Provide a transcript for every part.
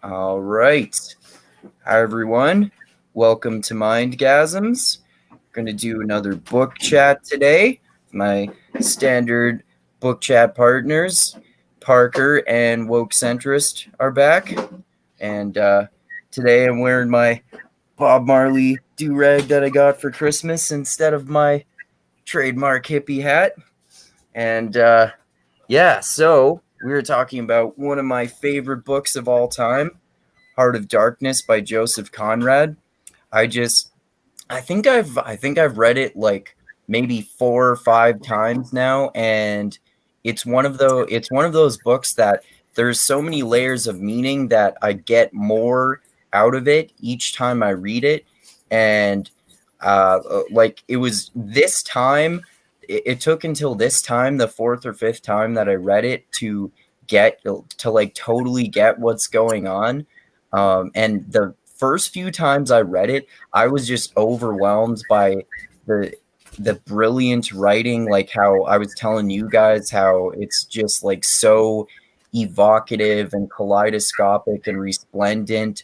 All right. Hi, everyone. Welcome to Mindgasms. Going to do another book chat today. My standard book chat partners, Parker and Woke Centrist, are back. And today I'm wearing my Bob Marley do rag that I got for Christmas instead of my trademark hippie hat. And yeah, so we were talking about one of my favorite books of all time, Heart of Darkness by Joseph Conrad. I just I think I've read it like maybe 4 or 5 times now, and it's one of those books that there's so many layers of meaning that I get more out of it each time I read it. And like it was this time, it took until this time, the fourth or fifth time that I read it, to like totally get what's going on. And the first few times I read it, I was just overwhelmed by the the brilliant writing, like how I was telling you guys how it's just like so evocative and kaleidoscopic and resplendent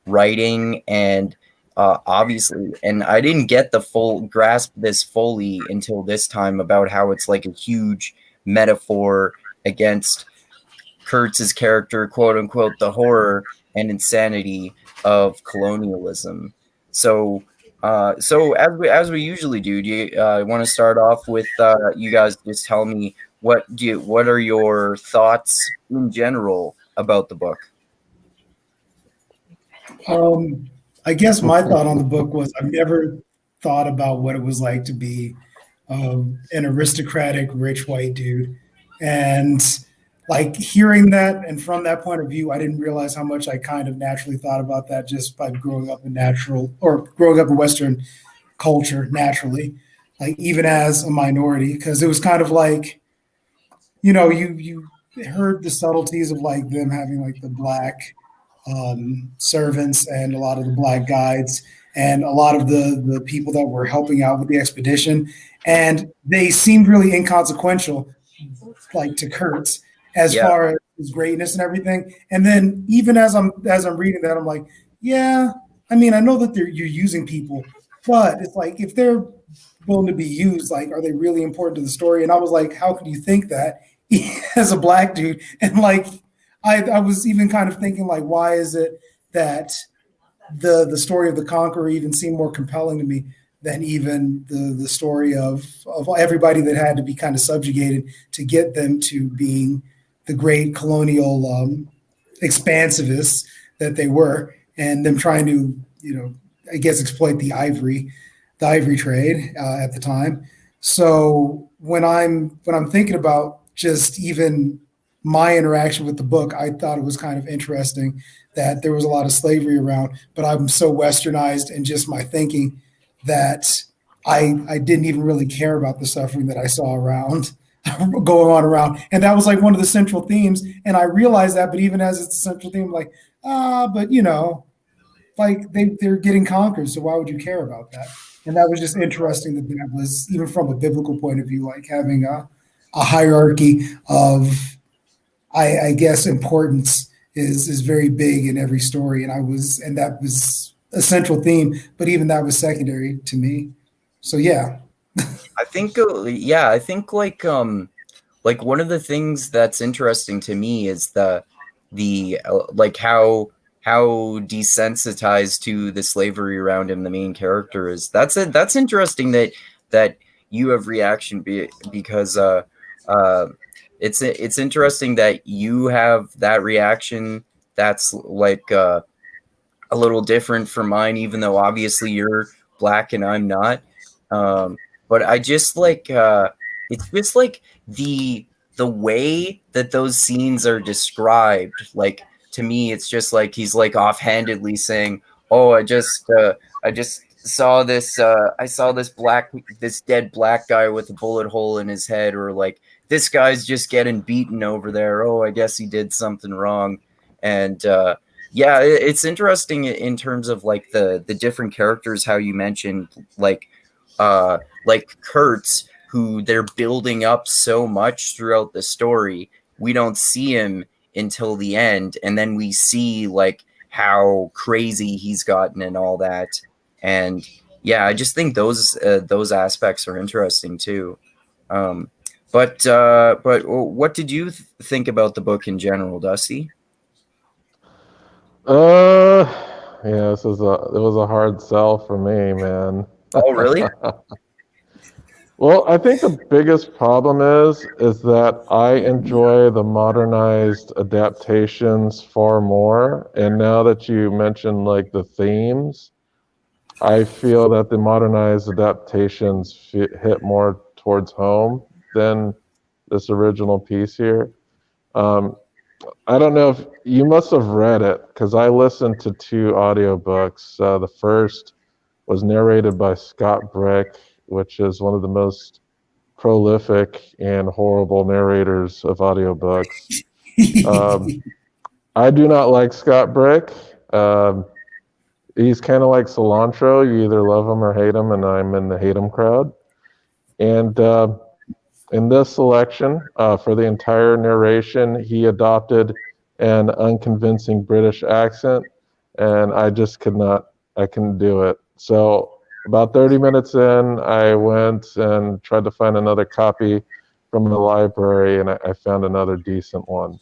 writing. And obviously, and I didn't get the full grasp this fully until this time, about how it's like a huge metaphor against Kurtz's character, quote unquote, the horror and insanity of colonialism. So, so as we usually do you want to start off with you guys just tell me what are your thoughts in general about the book? Um, I guess my thought on the book was I've never thought about what it was like to be an aristocratic, rich white dude. And like hearing that and from that point of view, I didn't realize how much I kind of naturally thought about that just by growing up in natural or growing up in Western culture naturally, like even as a minority, because it was kind of like, you heard the subtleties of like them having like the black servants and a lot of the black guides and a lot of the people that were helping out with the expedition, and they seemed really inconsequential, like to Kurtz, as Yeah, far as his greatness and everything. And then even as I'm reading that, I'm like, yeah, I mean, I know that you're using people, but it's like if they're willing to be used, like, are they really important to the story? And I was like, how could you think that as a black dude? And like, I was even kind of thinking like, why is it that the story of the conqueror even seemed more compelling to me than even the story of everybody that had to be kind of subjugated to get them to being the great colonial expansivists that they were, and them trying to, I guess, exploit the ivory trade at the time. So when I'm thinking about just even my interaction with the book, I thought it was kind of interesting that there was a lot of slavery around, but I'm so westernized in just my thinking that I didn't even really care about the suffering that I saw around going on around. And that was like one of the central themes. And I realized that, but even as it's a central theme, I'm like, but like they're getting conquered, so why would you care about that? And that was just interesting that that was even from a biblical point of view, like having a hierarchy of, I guess, importance is very big in every story, and that was a central theme, but even that was secondary to me. So yeah. I think like one of the things that's interesting to me is the like how desensitized to the slavery around him the main character is. That's interesting that you have reaction because it's interesting that you have that reaction. That's like a little different from mine, even though obviously you're black and I'm not. But I just like it's just like the way that those scenes are described. Like to me, it's just like he's like offhandedly saying, "Oh, I just saw this. I saw this dead black guy with a bullet hole in his head," or like this guy's just getting beaten over there. Oh, I guess he did something wrong, and yeah, it's interesting in terms of like the different characters, how you mentioned like Kurtz, who they're building up so much throughout the story. We don't see him until the end, and then we see like how crazy he's gotten and all that. And yeah, I just think those aspects are interesting too. Um, but what did you think about the book in general, Dusty? Uh, yeah, it was a hard sell for me, man. Oh, really? Well, I think the biggest problem is that I enjoy the modernized adaptations far more. And now that you mentioned like the themes, I feel that the modernized adaptations hit more towards home than this original piece here. Um, I don't know if you must have read it because I listened to two audiobooks. The first was narrated by Scott Brick, which is one of the most prolific and horrible narrators of audiobooks. I do not like Scott Brick. Um, he's kind of like cilantro. You either love him or hate him, and I'm in the hate him crowd. And in this selection, for the entire narration, he adopted an unconvincing British accent, and I just could not, I couldn't do it. So about 30 minutes in, I went and tried to find another copy from the library, and I found another decent one.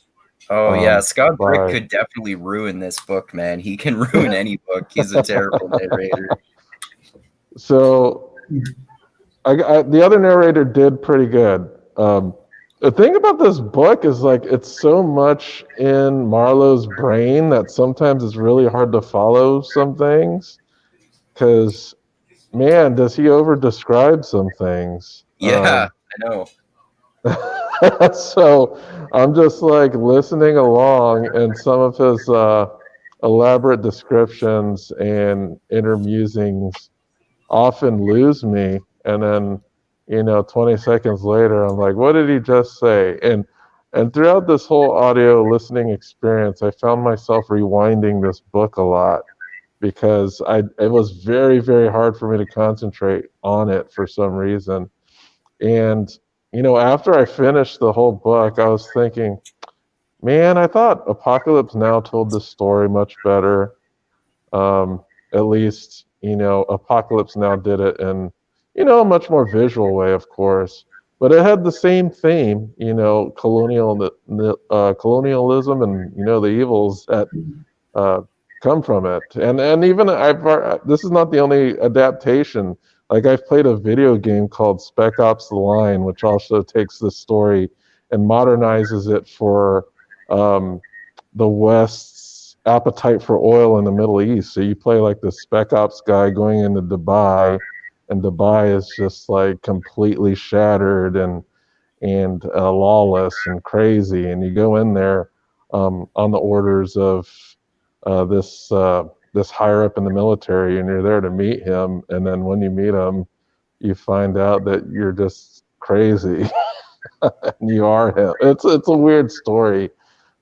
Oh yeah, Scott Brick By could definitely ruin this book, man. He can ruin any book. He's a terrible narrator. So the other narrator did pretty good. The thing about this book is like it's so much in Marlowe's brain that sometimes it's really hard to follow some things because man, does he over describe some things. Yeah, I know. So I'm just like listening along, and some of his elaborate descriptions and inner musings often lose me. And then, 20 seconds later, I'm like, what did he just say? And throughout this whole audio listening experience, I found myself rewinding this book a lot because it was very, very hard for me to concentrate on it for some reason. And, after I finished the whole book, I was thinking, man, I thought Apocalypse Now told this story much better. At least, Apocalypse Now did it in, a much more visual way, of course. But it had the same theme, colonialism and, the evils that come from it. And even this is not the only adaptation. Like I've played a video game called Spec Ops: The Line, which also takes this story and modernizes it for the West's appetite for oil in the Middle East. So you play like the Spec Ops guy going into Dubai, and Dubai is just like completely shattered and lawless and crazy. And you go in there on the orders of this higher up in the military, and you're there to meet him. And then when you meet him, you find out that you're just crazy, and you are him. It's a weird story,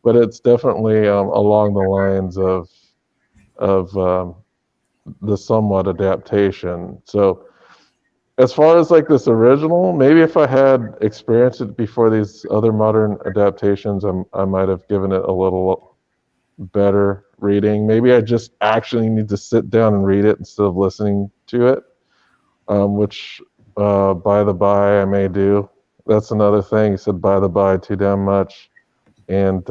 but it's definitely along the lines of the somewhat adaptation. So as far as like this original, maybe if I had experienced it before these other modern adaptations, I might have given it a little better reading. Maybe I just actually need to sit down and read it instead of listening to it, which by the by I may do. That's another thing. He said by the by too damn much. And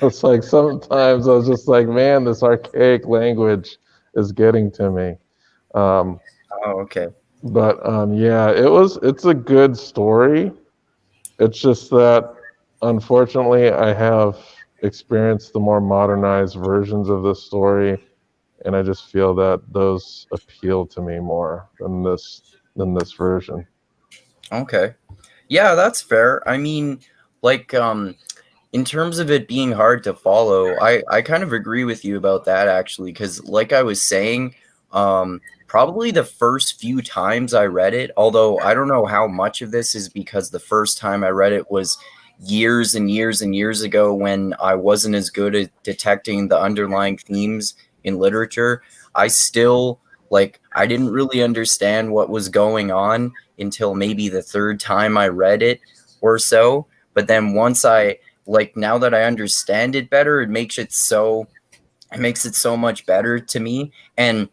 it's like sometimes I was just like, man, this archaic language is getting to me. Oh, okay. But yeah, it's a good story. It's just that unfortunately I have experienced the more modernized versions of this story, and I just feel that those appeal to me more than this version. Okay. Yeah, that's fair. I mean, like in terms of it being hard to follow, I kind of agree with you about that actually, because like I was saying, probably the first few times I read it, although I don't know how much of this is because the first time I read it was years and years and years ago when I wasn't as good at detecting the underlying themes in literature. I still like I didn't really understand what was going on until maybe the third time I read it or so. But then like now that I understand it better, it makes it so much better to me. And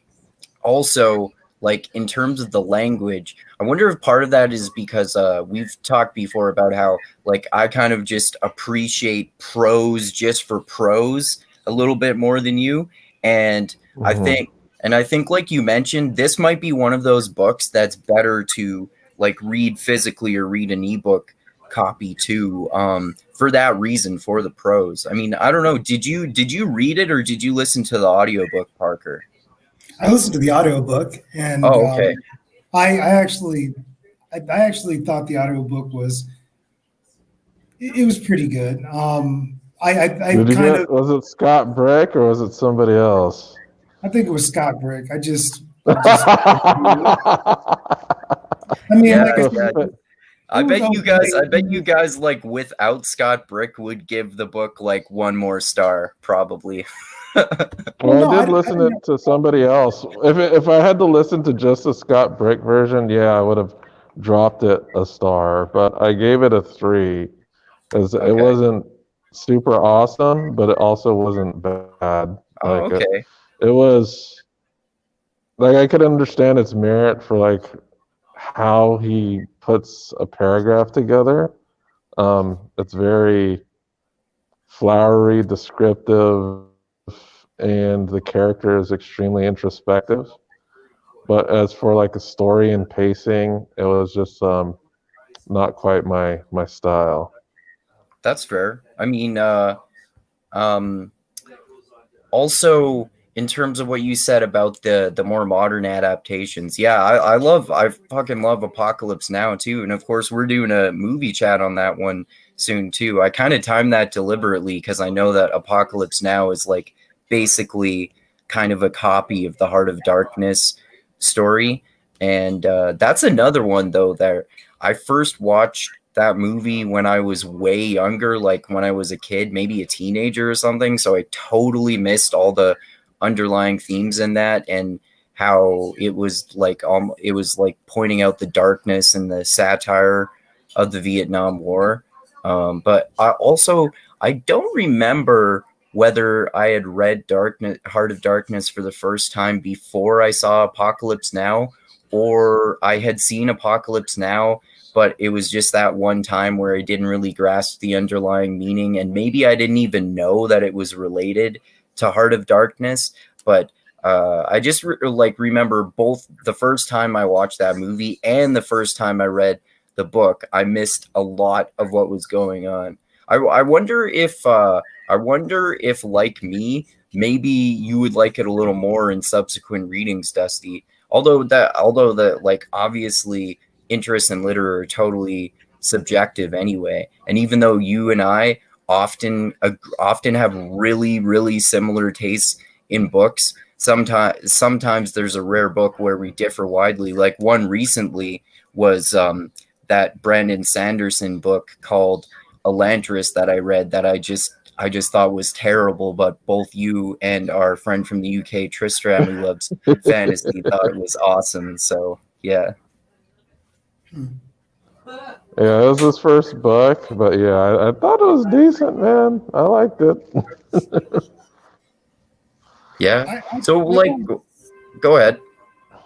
also, like in terms of the language, I wonder if part of that is because we've talked before about how like I kind of just appreciate prose just for prose a little bit more than you. And I think like you mentioned, this might be one of those books that's better to like read physically or read an ebook copy too, for that reason, for the prose. I mean, I don't know, did you read it or did you listen to the audiobook, Parker? I listened to the audiobook, and Oh, okay. I actually thought the audiobook was it was pretty good. Did you get, was it Scott Brick or was it somebody else? I think it was Scott Brick. I mean, Yeah, like I yeah. said, I it was bet you guys like without Scott Brick would give the book like one more star probably. Well, no, I did listen didn't. to somebody else. If I had to listen to just the Scott Brick version, yeah, I would have dropped it a star. But I gave it a 3 because it Okay. wasn't super awesome, but it also wasn't bad. Oh, Like okay. it was like I could understand its merit for like how he puts a paragraph together. It's very flowery, descriptive, and the character is extremely introspective. But as for like the story and pacing, it was just not quite my style. That's fair. I mean, um also in terms of what you said about the more modern adaptations, yeah, I fucking love Apocalypse Now too. And of course we're doing a movie chat on that one soon too. I kind of timed that deliberately because I know that Apocalypse Now is like basically kind of a copy of the Heart of Darkness story. And that's another one though that I first watched that movie when I was way younger, like when I was a kid, maybe a teenager or something. So I totally missed all the underlying themes in that and how it was like pointing out the darkness and the satire of the Vietnam War. But I don't remember whether I had read Heart of Darkness for the first time before I saw Apocalypse Now, or I had seen Apocalypse Now, but it was just that one time where I didn't really grasp the underlying meaning, and maybe I didn't even know that it was related to Heart of Darkness. But I just remember both the first time I watched that movie and the first time I read the book, I missed a lot of what was going on. I wonder if like me, maybe you would like it a little more in subsequent readings, Dusty. Although the like obviously interests in literature are totally subjective anyway. And even though you and I often have really similar tastes in books, sometimes there's a rare book where we differ widely. Like one recently was that Brandon Sanderson book called Elantris that I read that I just thought was terrible, but both you and our friend from the UK, Tristram, who loves fantasy, thought it was awesome. So yeah. Yeah, it was his first book, but yeah, I thought it was decent, man. I liked it. Yeah. So like, go ahead.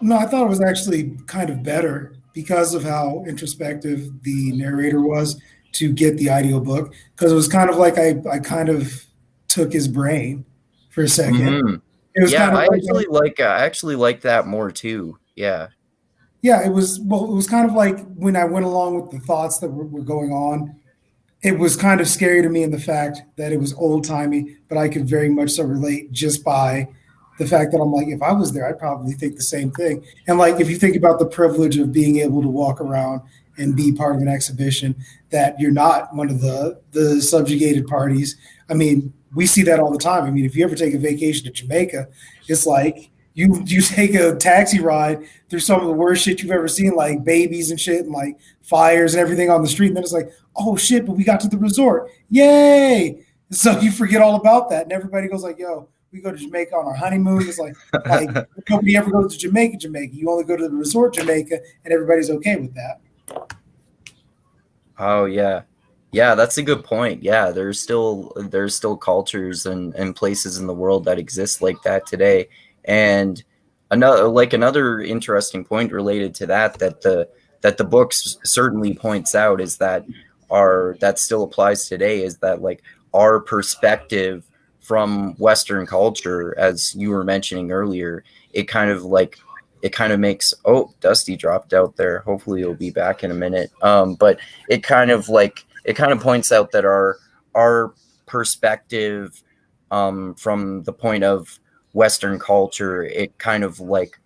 No, I thought it was actually kind of better because of how introspective the narrator was to get the audiobook. Because it was kind of like I kind of took his brain for a second. Mm-hmm. It was Yeah, kind of I actually like that more too. Yeah. yeah, it was kind of like when I went along with the thoughts that were going on. It was kind of scary to me in the fact that it was old timey, but I could very much so relate just by the fact that I'm like, if I was there, I'd probably think the same thing. And like, if you think about the privilege of being able to walk around and be part of an exhibition, that you're not one of the subjugated parties. I mean, we see that all the time. I mean, if you ever take a vacation to Jamaica, it's like you take a taxi ride through some of the worst shit you've ever seen, like babies and shit, and like fires and everything on the street. And then it's like, oh shit, but we got to the resort. Yay. So you forget all about that. And everybody goes like, yo, we go to Jamaica on our honeymoon. It's like nobody ever goes to Jamaica. You only go to the resort Jamaica, and everybody's okay with that. Oh yeah. Yeah, that's a good point. Yeah, there's still cultures and places in the world that exist like that today. And another interesting point related to that the book certainly points out is that still applies today is that like our perspective from Western culture, as you were mentioning earlier, it kind of like it kind of makes Dusty dropped out there. Hopefully he'll be back in a minute. But it kind of points out that our perspective from the point of Western culture, it kind of like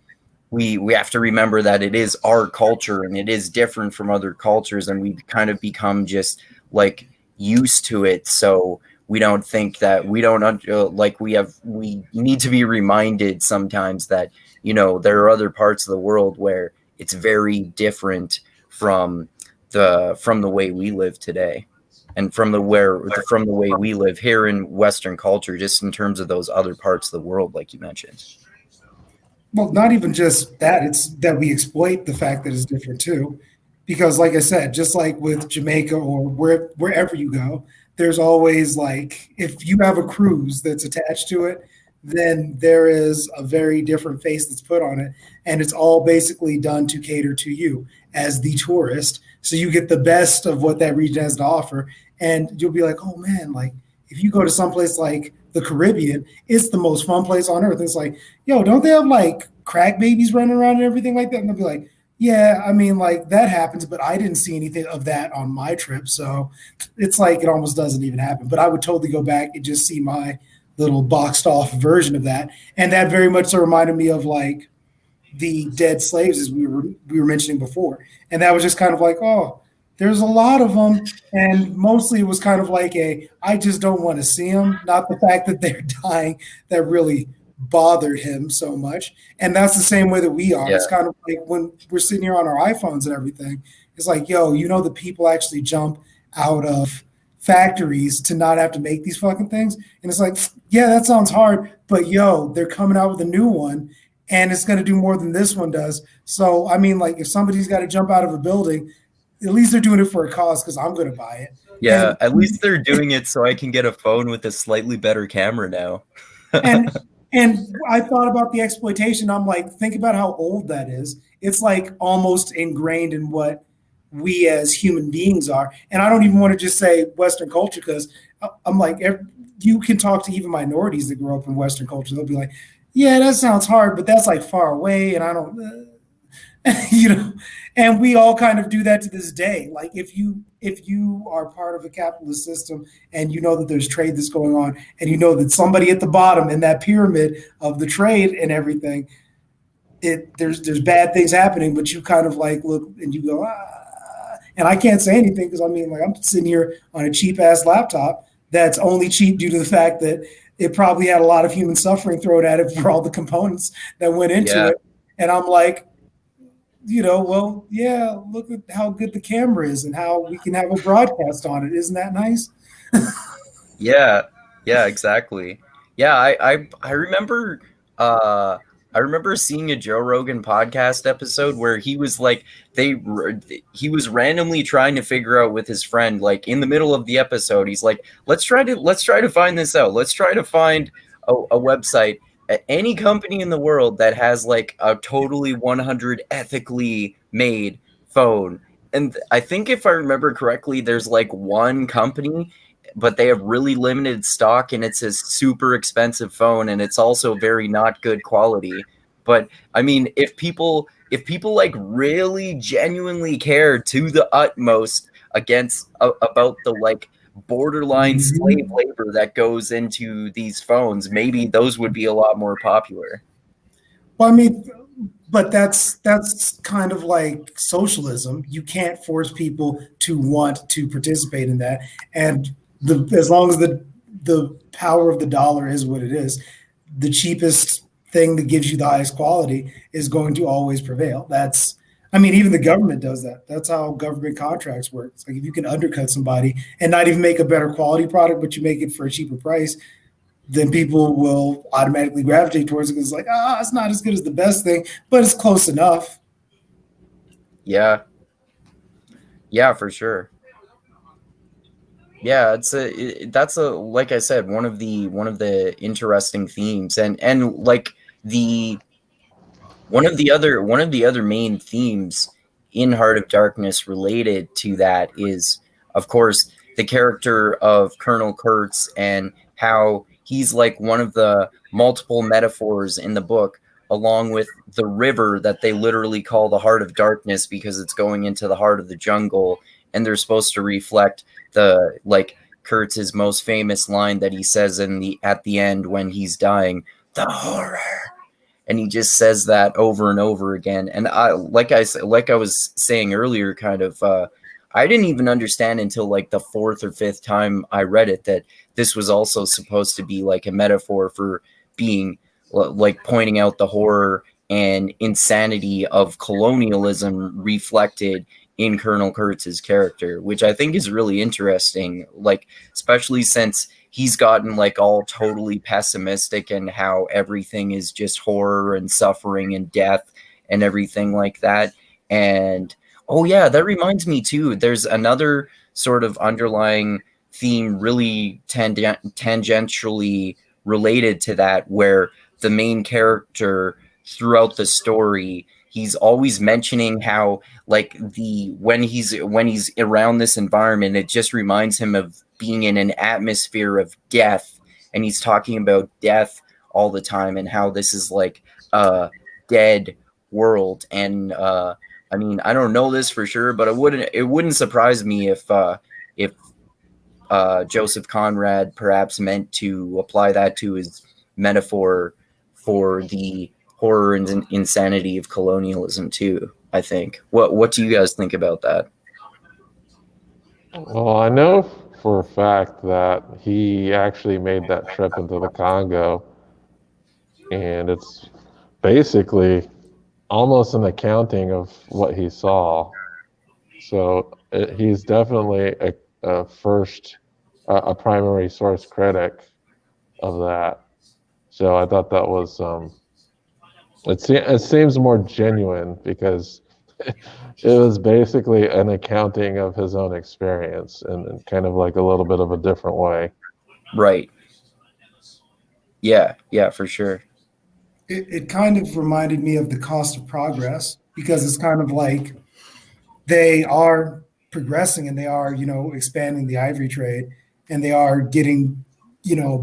we have to remember that it is our culture and it is different from other cultures, and we kind of become just like used to it. So we don't think that we don't like we need to be reminded sometimes that there are other parts of the world where it's very different from the way we live today, and from the way we live here in Western culture, just in terms of those other parts of the world, like you mentioned. Well, not even just that, it's that we exploit the fact that it's different too. Because like I said, just like with Jamaica or wherever you go, there's always like if you have a cruise that's attached to it, then there is a very different face that's put on it. And it's all basically done to cater to you as the tourist. So you get the best of what that region has to offer. And you'll be like, oh man, like if you go to someplace like the Caribbean, it's the most fun place on earth. It's like, yo, don't they have like crack babies running around and everything like that? And they'll be like, yeah, I mean, like that happens, but I didn't see anything of that on my trip. So it's like it almost doesn't even happen. But I would totally go back and just see my little boxed off version of that. And that very much so reminded me of like the dead slaves as we were mentioning before. And that was just kind of like, oh, there's a lot of them, and mostly it was kind of like I just don't want to see them, not the fact that they're dying that really bothered him so much. And that's the same way that we are. Yeah. It's kind of like when we're sitting here on our iPhones and everything, it's like, yo, the people actually jump out of factories to not have to make these fucking things. And it's like, yeah, that sounds hard, but yo, they're coming out with a new one and it's going to do more than this one does. So, I mean, like if somebody's got to jump out of a building, at least they're doing it for a cause because I'm going to buy it. Yeah, And at least they're doing it so I can get a phone with a slightly better camera now. and and I thought about the exploitation. I'm like, think about how old that is. It's like almost ingrained in what we as human beings are. And I don't even want to just say Western culture because I'm like, you can talk to even minorities that grow up in Western culture. They'll be like, yeah, that sounds hard, but that's like far away, and I don't. And we all kind of do that to this day. Like if you are part of a capitalist system and you know that there's trade that's going on and you know that somebody at the bottom in that pyramid of the trade and everything, there's bad things happening, but you kind of like look and you go, and I can't say anything because I mean, like I'm sitting here on a cheap ass laptop that's only cheap due to the fact that it probably had a lot of human suffering thrown at it for all the components that went into it. And I'm like, well, yeah, look at how good the camera is and how we can have a broadcast on it. Isn't that nice? Yeah, yeah, exactly. Yeah, I remember I remember seeing a Joe Rogan podcast episode where he was like he was randomly trying to figure out with his friend, like in the middle of the episode, he's like, let's try to find this out. Let's try to find a website at any company in the world that has like a totally 100 ethically made phone. And I think if I remember correctly, there's like one company, but they have really limited stock and it's a super expensive phone and it's also very not good quality. But I mean, if people like really genuinely care to the utmost about the like borderline slave labor that goes into these phones, maybe those would be a lot more popular. Well, I mean, but that's kind of like socialism. You can't force people to want to participate in that, and as long as the power of the dollar is what it is, the cheapest thing that gives you the highest quality is going to always prevail. I mean, even the government does that. That's how government contracts work. It's like if you can undercut somebody and not even make a better quality product, but you make it for a cheaper price, then people will automatically gravitate towards it because it's like, it's not as good as the best thing, but it's close enough. Yeah. Yeah, for sure. Yeah, that's a like I said, one of the interesting themes, and like the one of the other main themes in Heart of Darkness related to that is, of course, the character of Colonel Kurtz and how he's like one of the multiple metaphors in the book, along with the river that they literally call the Heart of Darkness because it's going into the heart of the jungle, and they're supposed to reflect the like Kurtz's most famous line that he says in the at the end when he's dying, the horror, and he just says that over and over again. And like I was saying earlier, kind of, I didn't even understand until like the fourth or fifth time I read it that this was also supposed to be like a metaphor for being like pointing out the horror and insanity of colonialism reflected in Colonel Kurtz's character, which I think is really interesting. Like, especially since he's gotten like all totally pessimistic and how everything is just horror and suffering and death and everything like that. And oh yeah, that reminds me too. There's another sort of underlying theme, really tangentially related to that, where the main character throughout the story, he's always mentioning how like the when he's around this environment, it just reminds him of being in an atmosphere of death, and he's talking about death all the time and how this is like a dead world. And I mean, I don't know this for sure, but it wouldn't surprise me if Joseph Conrad perhaps meant to apply that to his metaphor for the horror and insanity of colonialism too. I think. What do you guys think about that? Well, I know for a fact that he actually made that trip into the Congo, and it's basically almost an accounting of what he saw. So he's definitely a primary source critic of that. So I thought that was it seems more genuine because it was basically an accounting of his own experience and kind of like a little bit of a different way. Right. Yeah, for sure. It kind of reminded me of the cost of progress because it's kind of like they are progressing and they are, expanding the ivory trade and they are getting,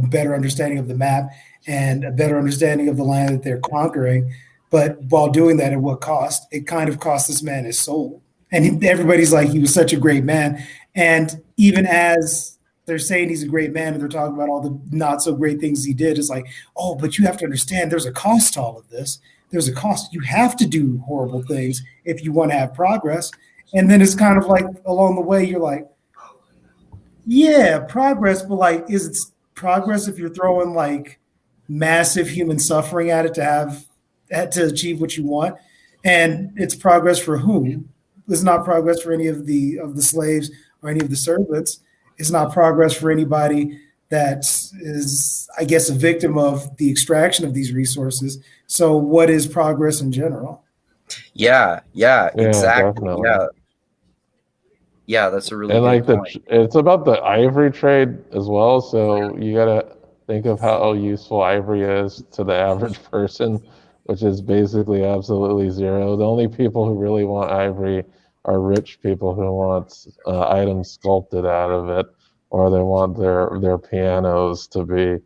better understanding of the map and a better understanding of the land that they're conquering. But while doing that, at what cost? It kind of cost this man his soul. And everybody's like, he was such a great man. And even as they're saying he's a great man and they're talking about all the not so great things he did, it's like, oh, but you have to understand there's a cost to all of this. There's a cost. You have to do horrible things if you want to have progress. And then it's kind of like along the way, you're like, yeah, progress, but like, is it progress if you're throwing like massive human suffering at it to achieve what you want? And it's progress for whom? It's not progress for any of the slaves or any of the servants. It's not progress for anybody that is, I guess, a victim of the extraction of these resources. So, what is progress in general? Yeah, Yeah, exactly. definitely. Yeah, that's a really And good like point. it's about the ivory trade as well. So you gotta think of how useful ivory is to the average person, which is basically absolutely zero. The only people who really want ivory are rich people who want items sculpted out of it, or they want their pianos to be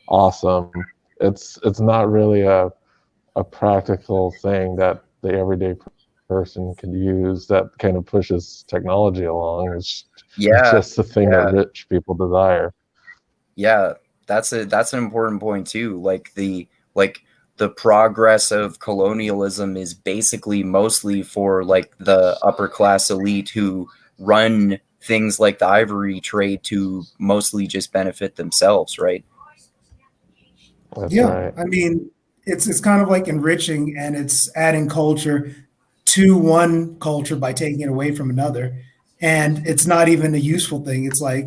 awesome. It's not really a practical thing that the everyday person could use that kind of pushes technology along. It's Yeah, just the thing that yeah, rich people desire. yeah. That's an important point too. Like the progress of colonialism is basically mostly for like the upper class elite who run things like the ivory trade to mostly just benefit themselves, right? That's Yeah, right. I mean, it's kind of like enriching and it's adding culture to one culture by taking it away from another. And it's not even a useful thing. It's like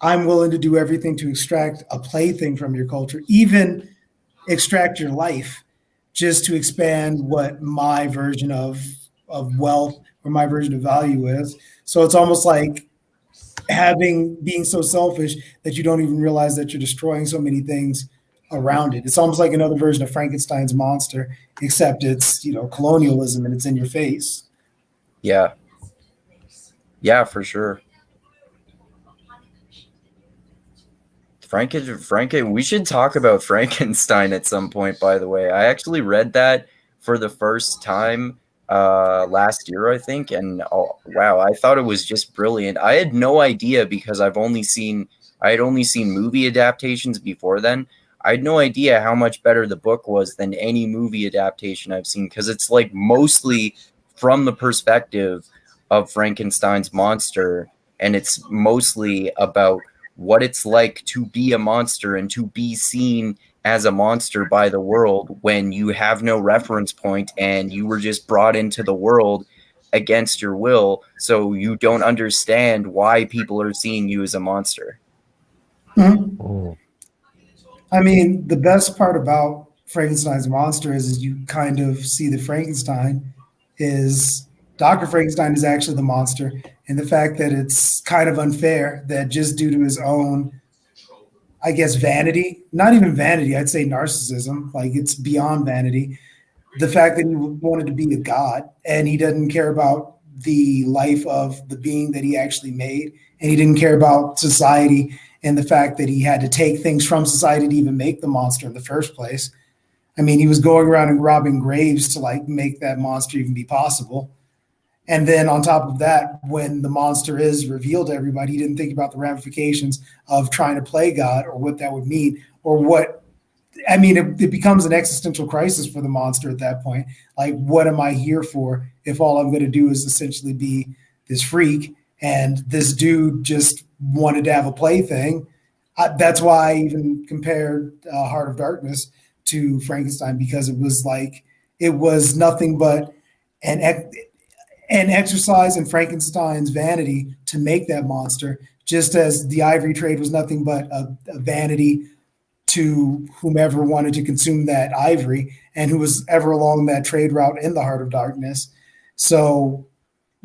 I'm willing to do everything to extract a plaything from your culture, even extract your life, just to expand what my version of wealth or my version of value is. So it's almost like being so selfish that you don't even realize that you're destroying so many things around it. It's almost like another version of Frankenstein's monster, except it's, colonialism and it's in your face. Yeah. Yeah, for sure. We should talk about Frankenstein at some point, by the way. I actually read that for the first time last year, I think, and oh, wow, I thought it was just brilliant. I had no idea because I had only seen movie adaptations before then. I had no idea how much better the book was than any movie adaptation I've seen, because it's like mostly from the perspective of Frankenstein's monster, and it's mostly about what it's like to be a monster and to be seen as a monster by the world when you have no reference point and you were just brought into the world against your will, so you don't understand why people are seeing you as a monster. Mm-hmm. I mean, the best part about Frankenstein's monster is you kind of see that Frankenstein is Dr. Frankenstein is actually the monster, and the fact that it's kind of unfair that just due to his own, I guess, vanity, not even vanity, I'd say narcissism, like it's beyond vanity, the fact that he wanted to be a god and he doesn't care about the life of the being that he actually made, and he didn't care about society and the fact that he had to take things from society to even make the monster in the first place. I mean, he was going around and robbing graves to like make that monster even be possible. And then on top of that, when the monster is revealed to everybody, he didn't think about the ramifications of trying to play God or what that would mean, or what, I mean, it becomes an existential crisis for the monster at that point. Like, what am I here for if all I'm going to do is essentially be this freak and this dude just wanted to have a plaything? That's why I even compared Heart of Darkness to Frankenstein, because it was nothing but an exercise in Frankenstein's vanity to make that monster, just as the ivory trade was nothing but a vanity to whomever wanted to consume that ivory and who was ever along that trade route in the Heart of Darkness. So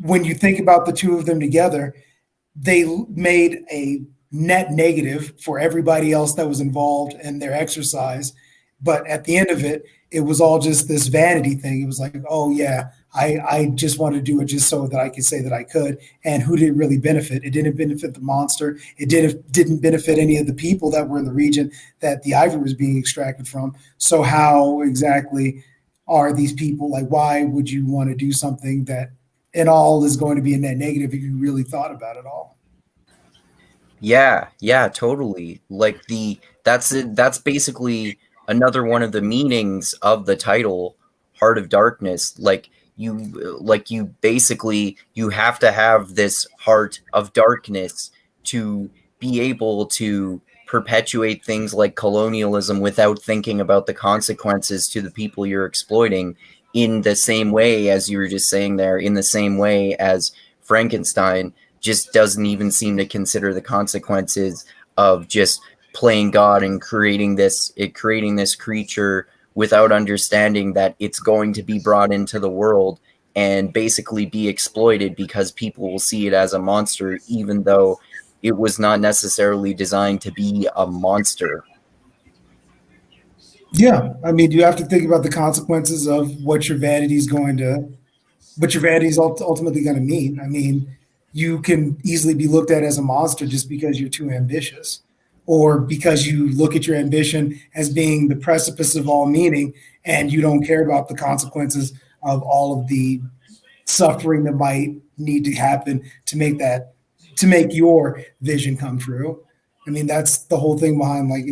when you think about the two of them together, they made a net negative for everybody else that was involved in their exercise. But at the end of it, it was all just this vanity thing. It was like, oh yeah, I just wanted to do it just so that I could say that I could. And who did it really benefit? It didn't benefit the monster. It didn't benefit any of the people that were in the region that the ivory was being extracted from. So how exactly are these people, like, why would you want to do something that in all is going to be a net negative if you really thought about it all? Yeah, totally. Like that's basically another one of the meanings of the title Heart of Darkness. You basically you have to have this heart of darkness to be able to perpetuate things like colonialism without thinking about the consequences to the people you're exploiting, in the same way as you were just saying there, in the same way as Frankenstein just doesn't even seem to consider the consequences of just playing God and creating this creature without understanding that it's going to be brought into the world and basically be exploited, because people will see it as a monster even though it was not necessarily designed to be a monster. Yeah, I mean, you have to think about the consequences of what your vanity is ultimately going to mean. I mean, you can easily be looked at as a monster just because you're too ambitious, or because you look at your ambition as being the precipice of all meaning, and you don't care about the consequences of all of the suffering that might need to happen to make your vision come true. I mean, that's the whole thing behind, like,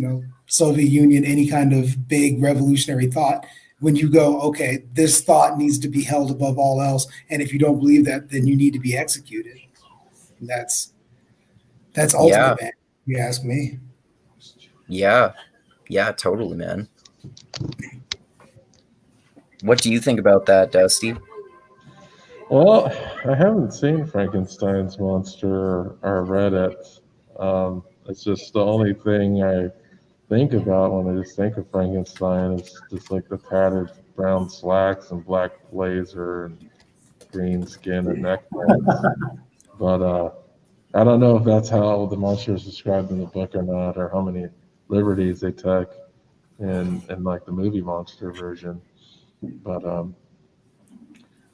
Soviet Union, any kind of big revolutionary thought. When you go, okay, this thought needs to be held above all else, and if you don't believe that, then you need to be executed. And that's ultimate, Yeah, man. You ask me. yeah, totally, man. What do you think about that, Steve? Well, I haven't seen Frankenstein's monster or read it. It's just the only thing I think about when I just think of Frankenstein is just like the tattered brown slacks and black blazer and green skin and neck pads. But I don't know if that's how the monster is described in the book or not, or how many liberties they took in like the movie monster version. But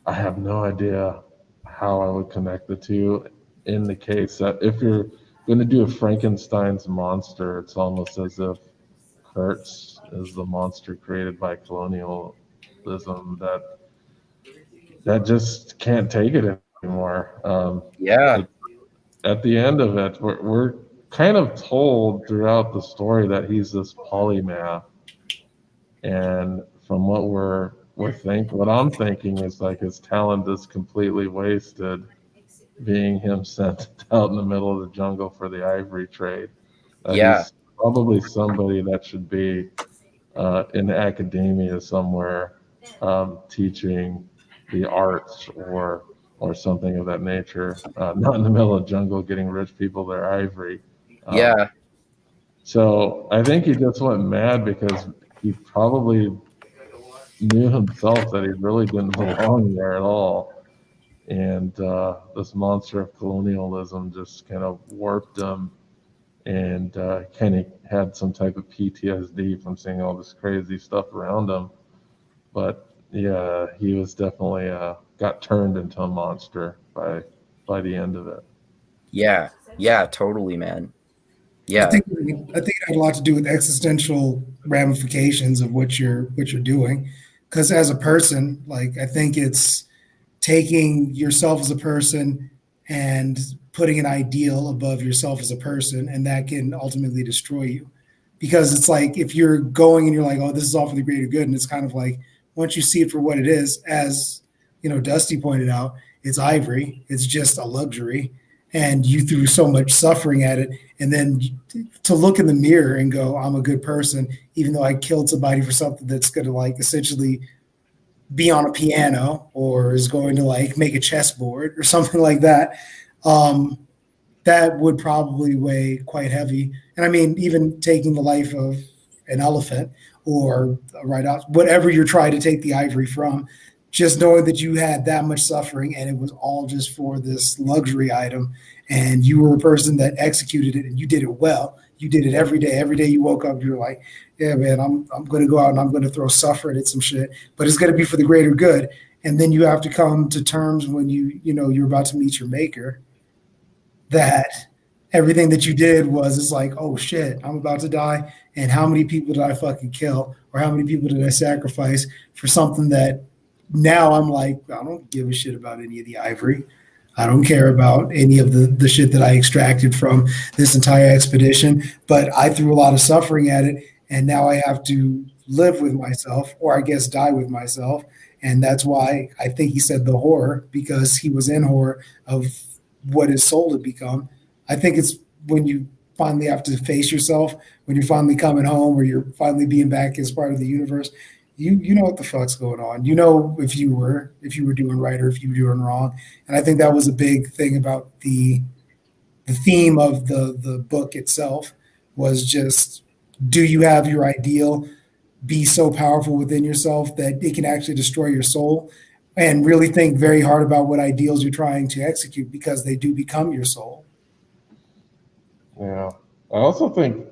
I have no idea how I would connect the two in the case that if you're going to do a Frankenstein's monster, it's almost as if Kurtz is the monster created by colonialism that just can't take it anymore. Yeah. At the end of it, we're kind of told throughout the story that he's this polymath, and from what I'm thinking is like his talent is completely wasted, being him sent out in the middle of the jungle for the ivory trade. Yeah. He's probably somebody that should be in academia somewhere, teaching the arts or something of that nature. Not in the middle of the jungle getting rich people their ivory. Um, Yeah. so I think he just went mad because he probably knew himself that he really didn't belong there at all. And this monster of colonialism just kind of warped him, and kind of had some type of PTSD from seeing all this crazy stuff around him. But yeah, he was definitely got turned into a monster by the end of it. Yeah. Yeah. Totally, man. I Yeah. think I think it had a lot to do with existential ramifications of what you're doing. Because as a person, like I think it's taking yourself as a person and putting an ideal above yourself as a person, and that can ultimately destroy you. Because it's like if you're going and you're like, oh, this is all for the greater good, and it's kind of like once you see it for what it is, as you know, Dusty pointed out, it's ivory, it's just a luxury, and you threw so much suffering at it, and then to look in the mirror and go, I'm a good person, even though I killed somebody for something that's going to like essentially be on a piano or is going to like make a chessboard or something like that, um, that would probably weigh quite heavy. And I mean, even taking the life of an elephant or a out, whatever you're trying to take the ivory from, just knowing that you had that much suffering and it was all just for this luxury item, and you were a person that executed it and you did it well. You did it every day. Every day you woke up, you're like, yeah, man, I'm going to go out and I'm going to throw suffering at some shit, but it's going to be for the greater good. And then you have to come to terms when you know, you're about to meet your maker, that everything that you did was, it's like, oh shit, I'm about to die. And how many people did I fucking kill? Or how many people did I sacrifice for something that now I'm like, I don't give a shit about any of the ivory. I don't care about any of the shit that I extracted from this entire expedition, but I threw a lot of suffering at it. And now I have to live with myself, or I guess die with myself. And that's why I think he said the horror, because he was in horror of what his soul had become. I think it's when you finally have to face yourself, when you're finally coming home, or you're finally being back as part of the universe. You know what the fuck's going on. You know if you were doing right or if you were doing wrong. And I think that was a big thing about the theme of the book itself, was just, do you have your ideal be so powerful within yourself that it can actually destroy your soul, and really think very hard about what ideals you're trying to execute, because they do become your soul. Yeah, I also think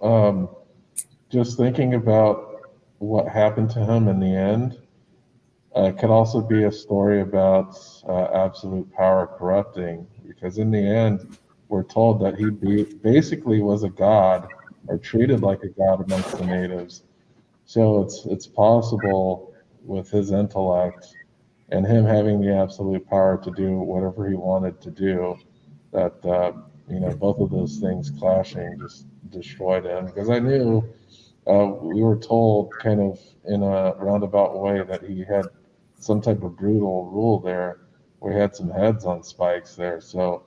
just thinking about what happened to him in the end could also be a story about absolute power corrupting, because in the end, we're told that basically was a god, or treated like a god amongst the natives. So it's possible with his intellect and him having the absolute power to do whatever he wanted to do, that both of those things clashing just destroyed him. Because I knew we were told kind of in a roundabout way that he had some type of brutal rule there, where he had some heads on spikes there. So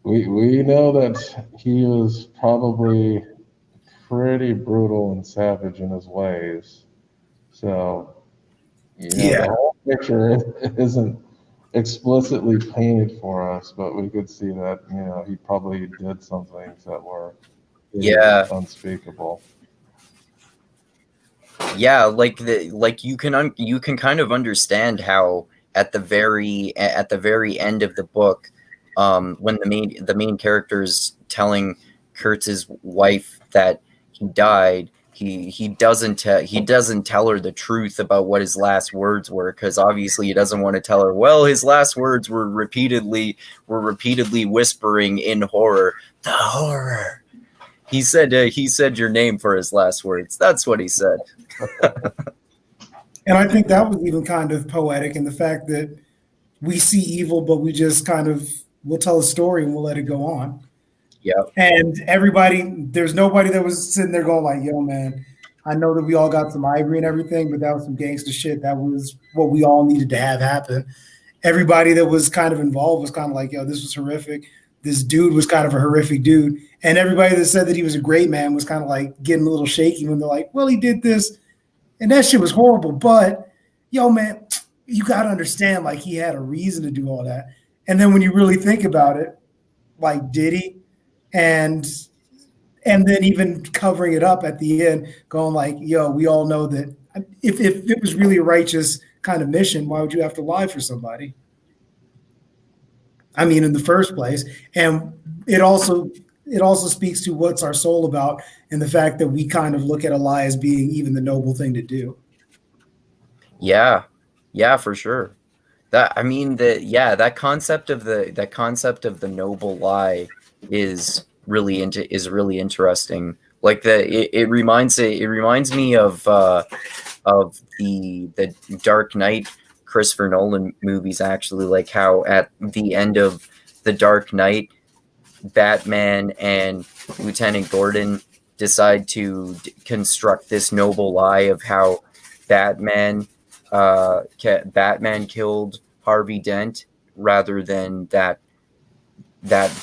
we know that he was probably pretty brutal and savage in his ways. So the Yeah. whole picture isn't explicitly painted for us, but we could see that he probably did some things that were pretty Yeah. unspeakable. Yeah, like you can kind of understand how at the very end of the book, when the main character's telling Kurtz's wife that he died, he doesn't tell her the truth about what his last words were, because obviously he doesn't want to tell her, well, his last words were repeatedly whispering in horror, the horror. He said your name for his last words. That's what he said. And I think that was even kind of poetic in the fact that we see evil, but we just kind of we'll tell a story and we'll let it go on. Yeah. And there's nobody that was sitting there going like, yo, man, I know that we all got some ivory and everything, but that was some gangster shit. That was what we all needed to have happen. Everybody that was kind of involved was kind of like, yo, this was horrific. This dude was kind of a horrific dude. And everybody that said that he was a great man was kind of like getting a little shaky when they're like, well, he did this. And that shit was horrible. But, yo, man, you got to understand, like, he had a reason to do all that. And then when you really think about it, like, did he? And then even covering it up at the end, going like, yo, we all know that if it was really a righteous kind of mission, why would you have to lie for somebody? I mean, in the first place. And it also speaks to what's our soul about, and the fact that we kind of look at a lie as being even the noble thing to do. Yeah, for sure. That concept of the noble lie is really interesting. Like it reminds me of the Dark Knight Christopher Nolan movies, actually, like how at the end of the Dark Knight, Batman and Lieutenant Gordon decide to construct this noble lie of how Batman killed Harvey Dent, rather than that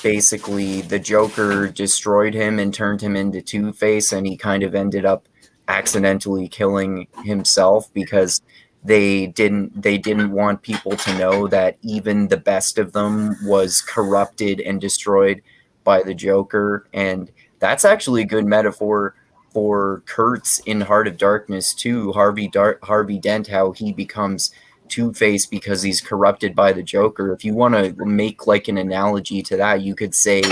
basically the Joker destroyed him and turned him into Two-Face, and he kind of ended up accidentally killing himself because they didn't want people to know that even the best of them was corrupted and destroyed by the Joker. And that's actually a good metaphor for Kurtz in Heart of Darkness too. Harvey Dent, how he becomes Two-Face because he's corrupted by the Joker. If you want to make like an analogy to that, you could say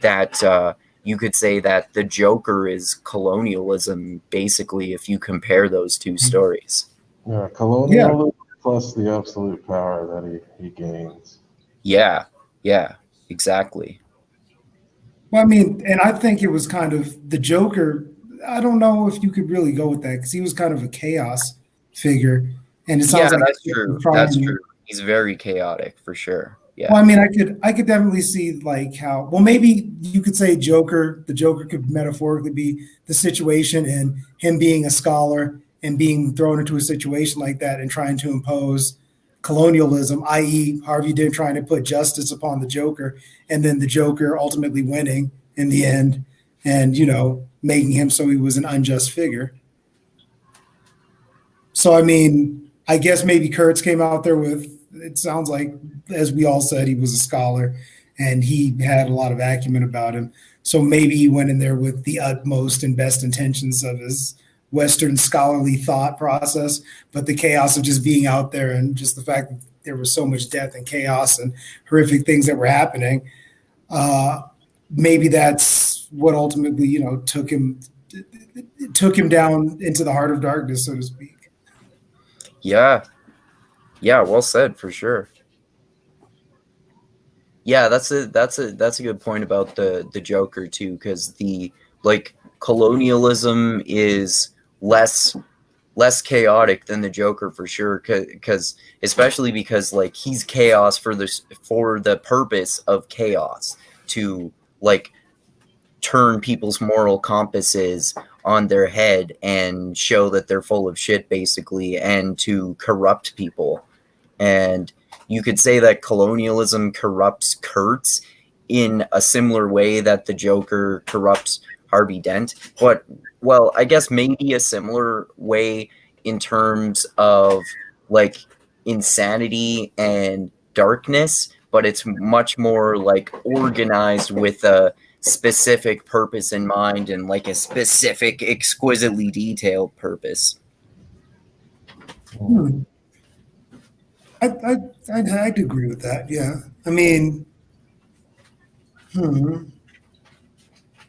that the Joker is colonialism, basically, if you compare those two stories. Yeah, colonialism plus the absolute power that he gains. Yeah, exactly. Well, I mean, and I think it was kind of the Joker. I don't know if you could really go with that, because he was kind of a chaos figure. And it sounds like that's true. That's true. He's very chaotic for sure. Yeah. Well, I mean, I could definitely see like how, well, maybe you could say the Joker could metaphorically be the situation, and him being a scholar and being thrown into a situation like that and trying to impose colonialism, i.e. Harvey Dent trying to put justice upon the Joker, and then the Joker ultimately winning in the end, and, making him so he was an unjust figure. So, I mean, I guess maybe Kurtz came out there with, it sounds like, as we all said, he was a scholar and he had a lot of acumen about him. So maybe he went in there with the utmost and best intentions of his Western scholarly thought process, but the chaos of just being out there and just the fact that there was so much death and chaos and horrific things that were happening, maybe that's what ultimately, took him down into the heart of darkness, so to speak. Yeah, well said, for sure. Yeah, that's a good point about the Joker too, because the colonialism is less chaotic than the Joker for sure, because especially because he's chaos for the purpose of chaos, to turn people's moral compasses on their head and show that they're full of shit, basically, and to corrupt people. And you could say that colonialism corrupts Kurtz in a similar way that the Joker corrupts Harvey Dent, but, well, I guess maybe a similar way in terms of insanity and darkness, but it's much more organized with a specific purpose in mind, and a specific, exquisitely detailed purpose. I'd agree with that. Yeah. I mean, Hmm.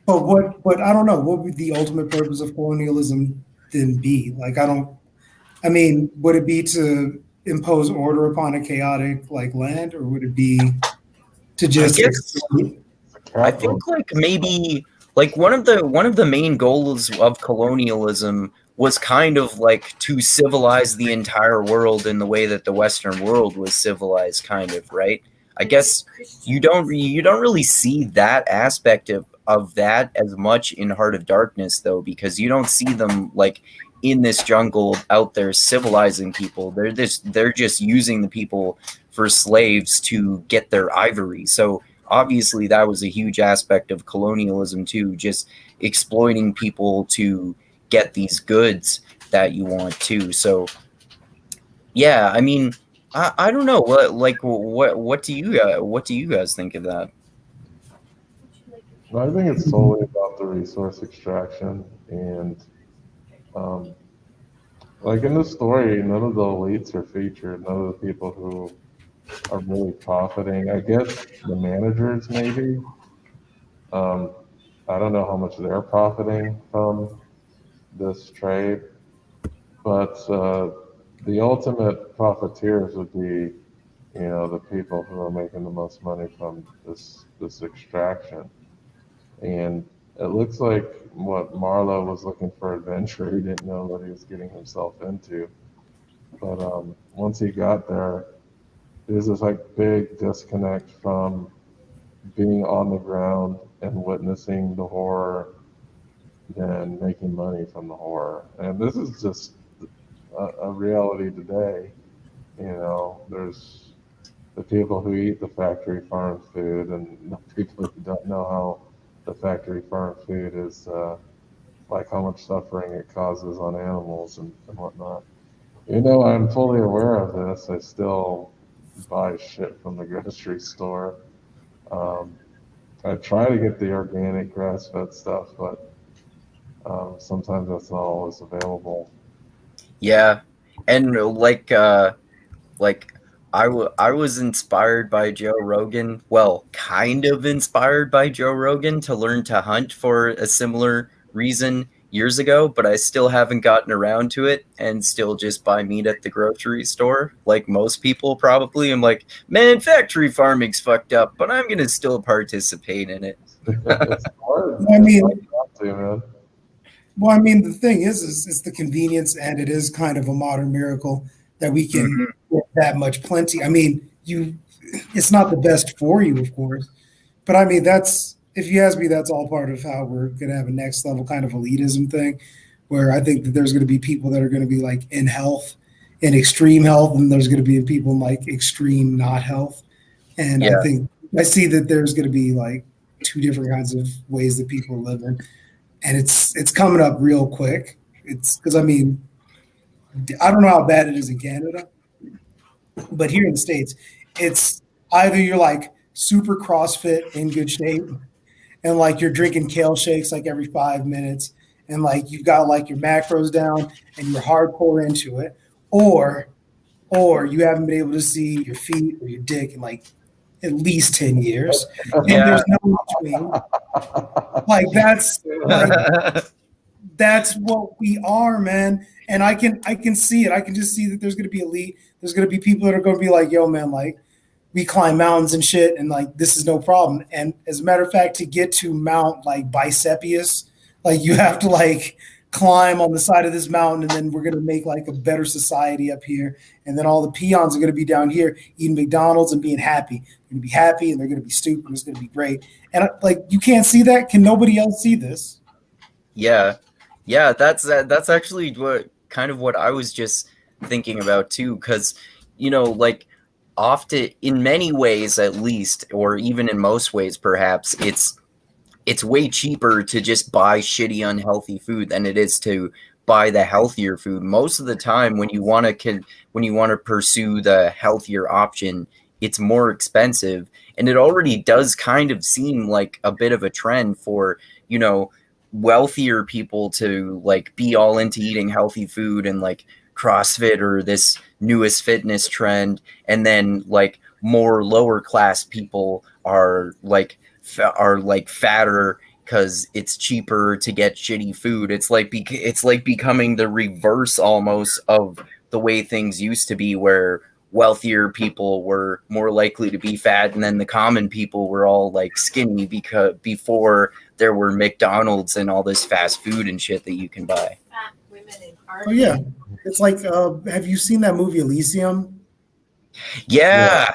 But what? But I don't know. What would the ultimate purpose of colonialism then be? Like, I don't. I mean, would it be to impose order upon a chaotic like land, or would it be to I just guess exploit? I think like maybe like one of the main goals of colonialism was kind of like to civilize the entire world in the way that the Western world was civilized, kind of, right? I guess you don't really see that aspect of that as much in Heart of Darkness, though, because you don't see them like in this jungle out there civilizing people. They're just using the people for slaves to get their ivory. So obviously that was a huge aspect of colonialism too, just exploiting people to get these goods that you want too. So yeah, I mean, I don't know what do you guys think of that? I think it's solely about the resource extraction, and um, like in the story, none of the elites are featured. None of the people who are really profiting. I guess the managers maybe. Um, I don't know how much they're profiting from this trade, but the ultimate profiteers would be, the people who are making the most money from this extraction. And it looks like what Marlowe was looking for adventure. He didn't know what he was getting himself into. But once he got there, there's this like big disconnect from being on the ground and witnessing the horror than making money from the horror. And this is just a reality today. There's the people who eat the factory farm food and the people who don't know how the factory farm food is, like how much suffering it causes on animals and whatnot. I'm fully aware of this. I still buy shit from the grocery store. Um, I try to get the organic grass-fed stuff, but sometimes that's not always available. Yeah, and like I was inspired by Joe Rogan. Well, kind of inspired by Joe Rogan to learn to hunt for a similar reason years ago, but I still haven't gotten around to it and still just buy meat at the grocery store, like most people probably. I'm like, man, factory farming's fucked up, but I'm gonna still participate in it. It's hard. I It's hard mean, not to, man. well, I mean, the thing is it's the convenience, and it is kind of a modern miracle that we can Mhm. get that much plenty. I mean, it's not the best for you, of course, but I mean, that's if you ask me, that's all part of how we're going to have a next level kind of elitism thing, where I think that there's going to be people that are going to be like in health, in extreme health, and there's going to be people in like extreme not health. And I Yeah, think I see that there's going to be like two different kinds of ways that people are living, and it's coming up real quick. It's because I mean, I don't know how bad it is in Canada, but here in the States, it's either you're like super CrossFit in good shape and like you're drinking kale shakes like every 5 minutes and like you've got like your macros down and you're hardcore into it, or you haven't been able to see your feet or your dick in like at least 10 years and yeah. there's no in between. Like like that's what we are, man. And I can see it. I can just see that there's gonna be elite. There's gonna be people that are gonna be like, yo, man, like we climb mountains and shit, and like this is no problem. And as a matter of fact, to get to Mount like Bicepius, like you have to like climb on the side of this mountain, and then we're gonna make like a better society up here. And then all the peons are gonna be down here eating McDonald's and being happy. They're gonna be happy and they're gonna be stupid. It's gonna be great. And like you can't see that. Can nobody else see this? Yeah, yeah, that's actually what I was just thinking about too, because like often, in many ways at least, or even in most ways perhaps, it's way cheaper to just buy shitty unhealthy food than it is to buy the healthier food. Most of the time, when you want to pursue the healthier option, it's more expensive, and it already does kind of seem like a bit of a trend for you know wealthier people to like be all into eating healthy food and like CrossFit or this newest fitness trend, and then like more lower class people are like are like fatter because it's cheaper to get shitty food. It's like becoming the reverse almost of the way things used to be, where wealthier people were more likely to be fat, and then the common people were all like skinny because before there were McDonald's and all this fast food and shit that you can buy. Oh yeah, it's like have you seen that movie Elysium? Yeah.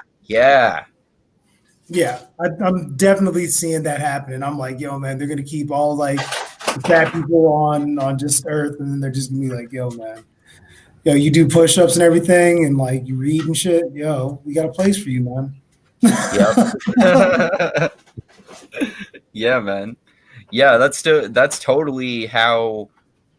I'm definitely seeing that happen, and I'm like, yo, man, they're gonna keep all like the fat people on just Earth, and then they're just gonna be like, yo, man, yo, you do push-ups and everything, and like you read and shit. Yo, we got a place for you, man. Yep. Yeah, man. Yeah, that's totally how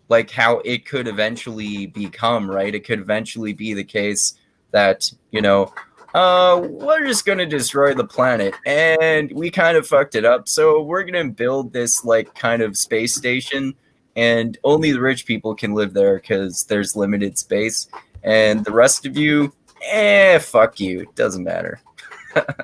it could eventually become, right? It could eventually be the case that, we're just going to destroy the planet, and we kind of fucked it up. So we're going to build this like kind of space station, and only the rich people can live there because there's limited space, and the rest of you, fuck you. It doesn't matter.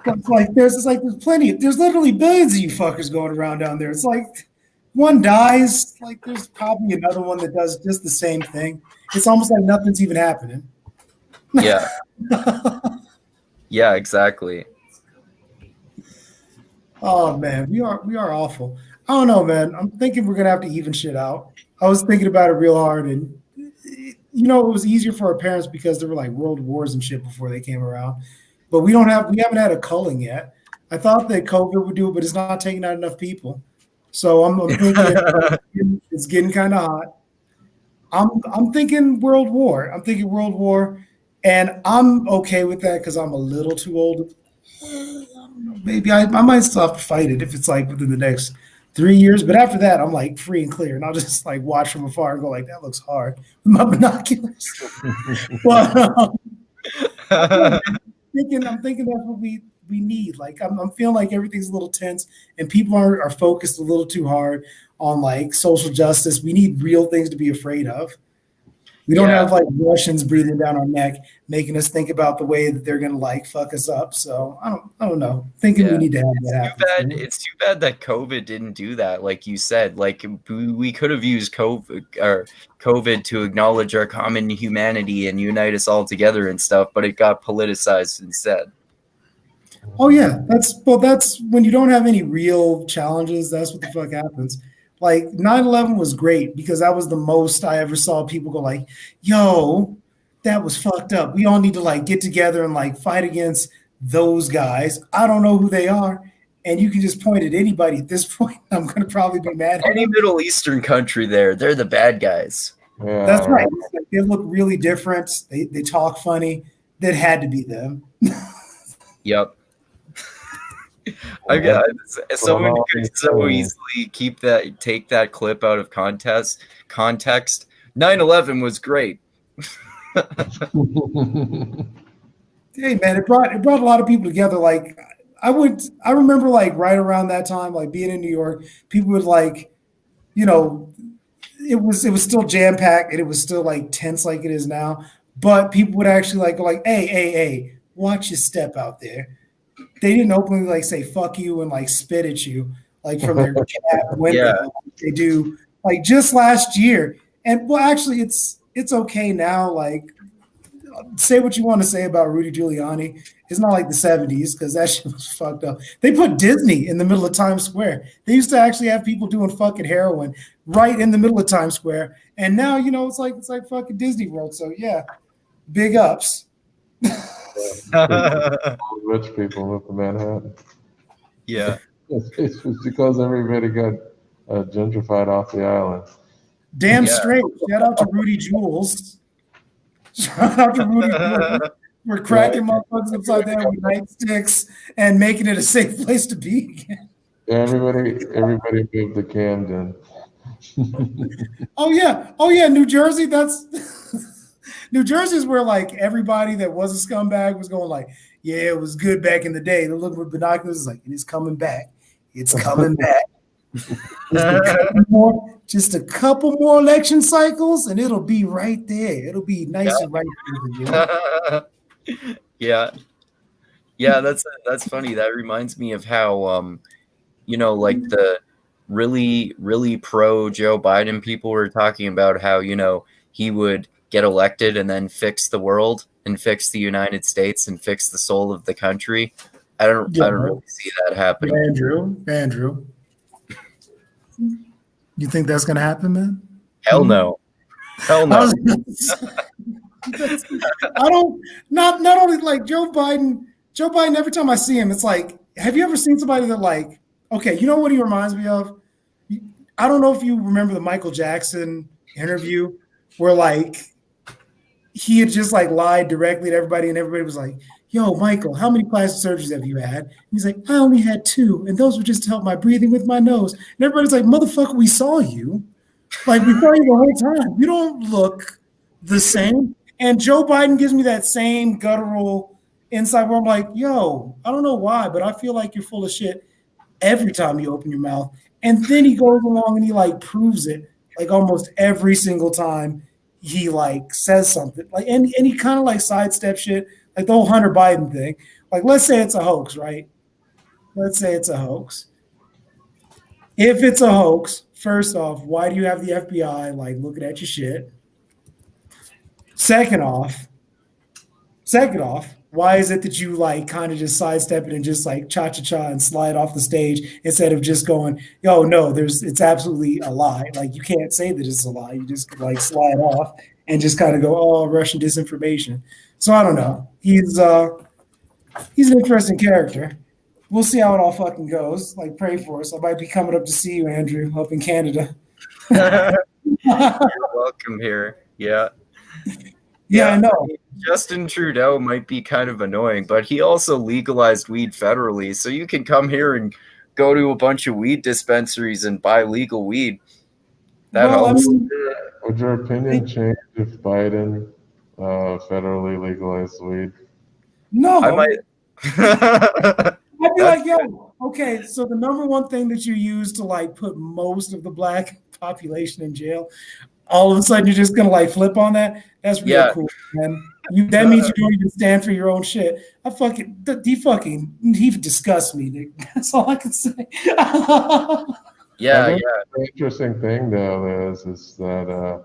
It's like there's plenty. There's literally billions of you fuckers going around down there. It's like one dies, like there's probably another one that does just the same thing. It's almost like nothing's even happening. Yeah. Yeah, exactly. Oh man, we are awful. I don't know, man. I'm thinking we're gonna have to even shit out. I was thinking about it real hard, and it was easier for our parents because there were like world wars and shit before they came around. But we haven't had a culling yet. I thought that COVID would do it, but it's not taking out enough people. So I'm thinking it's getting kind of hot. I'm thinking World War. And I'm okay with that because I'm a little too old. I don't know, maybe I might still have to fight it if it's like within the next 3 years. But after that, I'm like free and clear, and I'll just like watch from afar and go like, that looks hard with my binoculars. But I'm thinking that's what we need. Like I'm feeling like everything's a little tense, and people are focused a little too hard on like social justice. We need real things to be afraid of. We don't have like Russians breathing down our neck, making us think about the way that they're gonna like fuck us up. So I don't know. Thinking we need to have that happen. It's too bad that COVID didn't do that, like you said. Like we could have used COVID to acknowledge our common humanity and unite us all together and stuff, but it got politicized instead. Oh yeah, that's when you don't have any real challenges. That's what the fuck happens. Like 9/11 was great because that was the most I ever saw people go like, yo, that was fucked up. We all need to like get together and like fight against those guys. I don't know who they are. And you can just point at anybody at this point. I'm going to probably be mad at any Middle Eastern country they're the bad guys. Yeah. That's right. Like, they look really different. They talk funny. That had to be them. Yep. I guess someone could so easily take that clip out of context. 9/11 was great. Hey man, it brought a lot of people together. Like I remember like right around that time, like being in New York, people would like, it was still jam packed and it was still like tense like it is now. But people would actually like go like, hey, watch your step out there. They didn't openly like say fuck you and like spit at you like from their chat window. Yeah. They do like just last year. And well, actually, it's okay now. Like, say what you want to say about Rudy Giuliani. It's not like the 70s because that shit was fucked up. They put Disney in the middle of Times Square. They used to actually have people doing fucking heroin right in the middle of Times Square. And now, it's like fucking Disney World. So yeah, big ups. Rich people move to Manhattan. Yeah. It's because everybody got gentrified off the island. Damn straight. Shout out to Rudy Jules. Shout out to Rudy Jules. We're cracking motherfuckers upside down with nightsticks and making it a safe place to be again. Everybody moved to Camden. Oh yeah, New Jersey. That's New Jersey is where like everybody that was a scumbag was going like, yeah, it was good back in the day. They look with binoculars like, it's coming back. It's coming back. Just a couple more election cycles, and it'll be right there. It'll be nice and right there. Yeah, that's funny. That reminds me of how like the really, really pro Joe Biden people were talking about how, he would get elected and then fix the world and fix the United States and fix the soul of the country. I don't really see that happening. Andrew, you think that's gonna happen, man? Hell no. Hell no. I don't. Not only like Joe Biden. Joe Biden. Every time I see him, it's like, have you ever seen somebody that like? Okay, you know what he reminds me of? I don't know if you remember the Michael Jackson interview where like he had just like lied directly to everybody, and everybody was like, "Yo, Michael, how many plastic surgeries have you had?" He's like, "I only had 2, and those were just to help my breathing with my nose." And everybody's like, "Motherfucker, we saw you. Like we saw you the whole time. You don't look the same." And Joe Biden gives me that same guttural insight where I'm like, "Yo, I don't know why, but I feel like you're full of shit every time you open your mouth." And then he goes along and he like proves it like almost every single time he like says something like and he kind of like sidestep shit like the whole Hunter Biden thing. Like let's say it's a hoax, right? Let's say it's a hoax. If it's a hoax, first off, why do you have the FBI like looking at your shit? Second off, why is it that you like kind of just sidestep it and just like cha-cha-cha and slide off the stage instead of just going, yo, no, it's absolutely a lie. Like you can't say that it's a lie. You just like slide off and just kind of go, oh, Russian disinformation. So I don't know. He's an interesting character. We'll see how it all fucking goes. Like pray for us. I might be coming up to see you, Andrew, up in Canada. You're welcome here. Yeah. Yeah, I know. Justin Trudeau might be kind of annoying, but he also legalized weed federally. So you can come here and go to a bunch of weed dispensaries and buy legal weed. That helps. Would your opinion change if Biden federally legalized weed? No. I might. I'd be like, yo, okay, so the number one thing that you use to like put most of the black population in jail, all of a sudden you're just gonna like flip on that? That's real cool, man. That means you don't even stand for your own shit. He disgusts me, Nick. That's all I can say. Yeah. The interesting thing though is that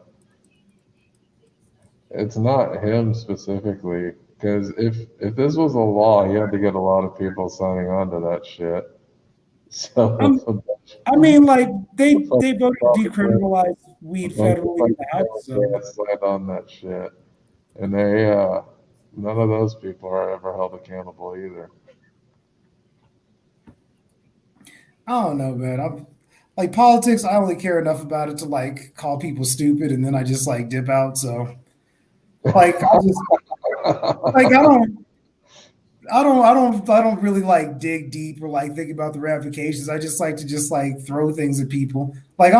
it's not him specifically, because if this was a law, he had to get a lot of people signing on to that shit. So I mean, like they voted to decriminalize weed federally in the House. So. Slide on that shit, and they none of those people are ever held accountable either. I don't know, man. I'm like politics. I only care enough about it to like call people stupid, and then I just like dip out. So, like, I don't really like dig deep or like think about the ramifications. I just like to just like throw things at people. Like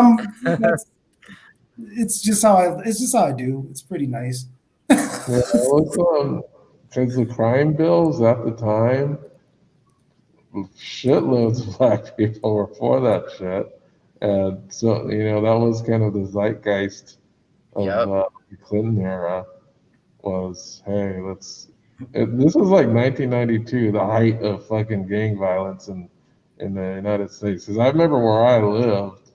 it's just how I do. It's pretty nice. Yeah, because the crime bills at the time, shitloads of black people were for that shit, and so that was kind of the zeitgeist of the Clinton era. Was hey, this was like 1992, the height of fucking gang violence in the United States. Because I remember where I lived,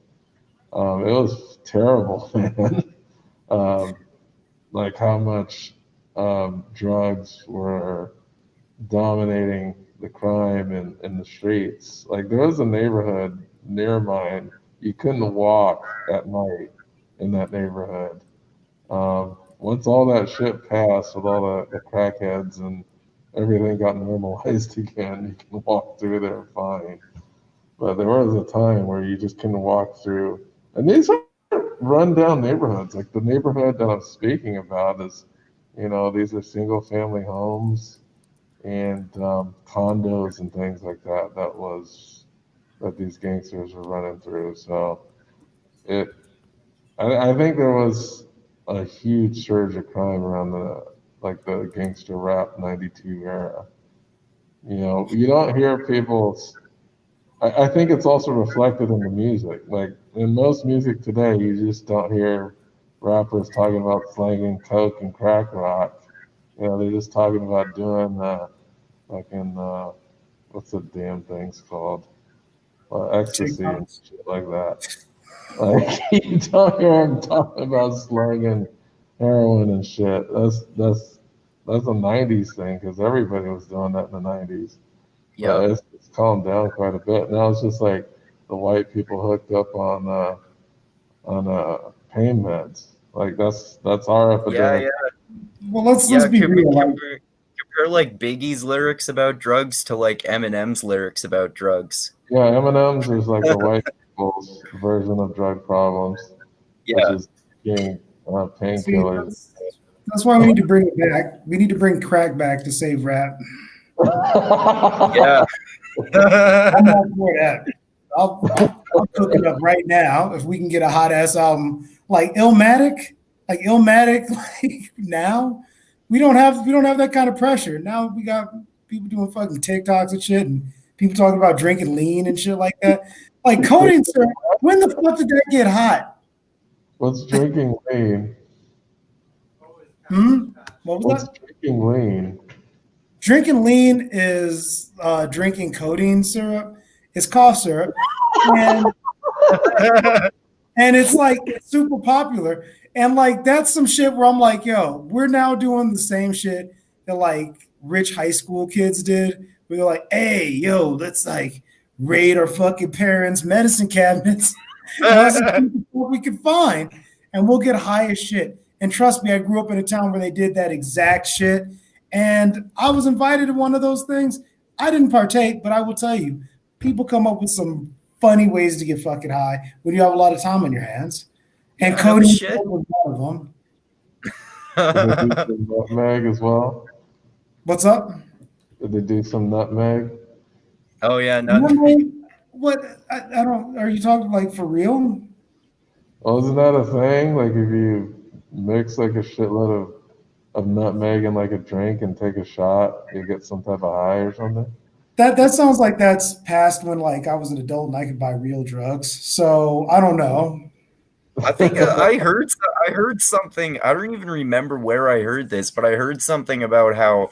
it was terrible, man. Like how much drugs were dominating the crime in the streets. Like there was a neighborhood near mine, you couldn't walk at night in that neighborhood. Once all that shit passed with all the crackheads and everything got normalized again, you can walk through there fine. But there was a time where you just couldn't walk through. And these are run-down neighborhoods. Like the neighborhood that I'm speaking about is, these are single-family homes and condos and things like that. That these gangsters were running through. So I think there was a huge surge of crime around the gangster rap 92 era. You don't hear people. I think it's also reflected in the music. Like in most music today, you just don't hear rappers talking about slanging coke and crack rock. They're just talking about doing fucking what's the damn thing's called? or ecstasy and shit like that. Like you don't hear him talking about slanging heroin and shit. That's a '90s thing because everybody was doing that in the '90s. Yeah. But it's calmed down quite a bit. Now it's just like the white people hooked up on pain meds. Like that's our epidemic. Well, let's be real. Compare like Biggie's lyrics about drugs to like Eminem's lyrics about drugs. Yeah, M&M's is like the white people's version of drug problems, which Yeah. is being See, painkillers. that's why we need to bring it back. We need to bring crack back to save rap. Yeah. I'm all for that. I'll cook it up right now if we can get a hot ass album like Illmatic, like now. We don't have that kind of pressure. Now we got people doing fucking TikToks and shit and people talking about drinking lean and shit like that. Like codeine syrup, when the fuck did that get hot? What's drinking lean? What was What's that? drinking lean? Drinking lean is drinking codeine syrup. It's cough syrup. And and it's like it's super popular. And like that's some shit where I'm like, yo, we're now doing the same shit that like rich high school kids did. Where they're like, hey, yo, let's like raid our fucking parents' medicine cabinets. What we can find, and we'll get high as shit. And trust me, I grew up in a town where they did that exact shit. And I was invited to one of those things. I didn't partake, but I will tell you, people come up with some funny ways to get fucking high when you have a lot of time on your hands. And codeine was one of them. Did they do some nutmeg as well? What's up? Did they do some nutmeg? Oh yeah, nutmeg. What? I don't. Are you talking like for real? Oh, isn't that a thing? Like if you mix like a shitload of nutmeg in like a drink and take a shot, you get some type of high or something? That sounds like that's past when like I was an adult and I could buy real drugs. So I don't know. I think I heard something. I don't even remember where I heard this, but I heard something about how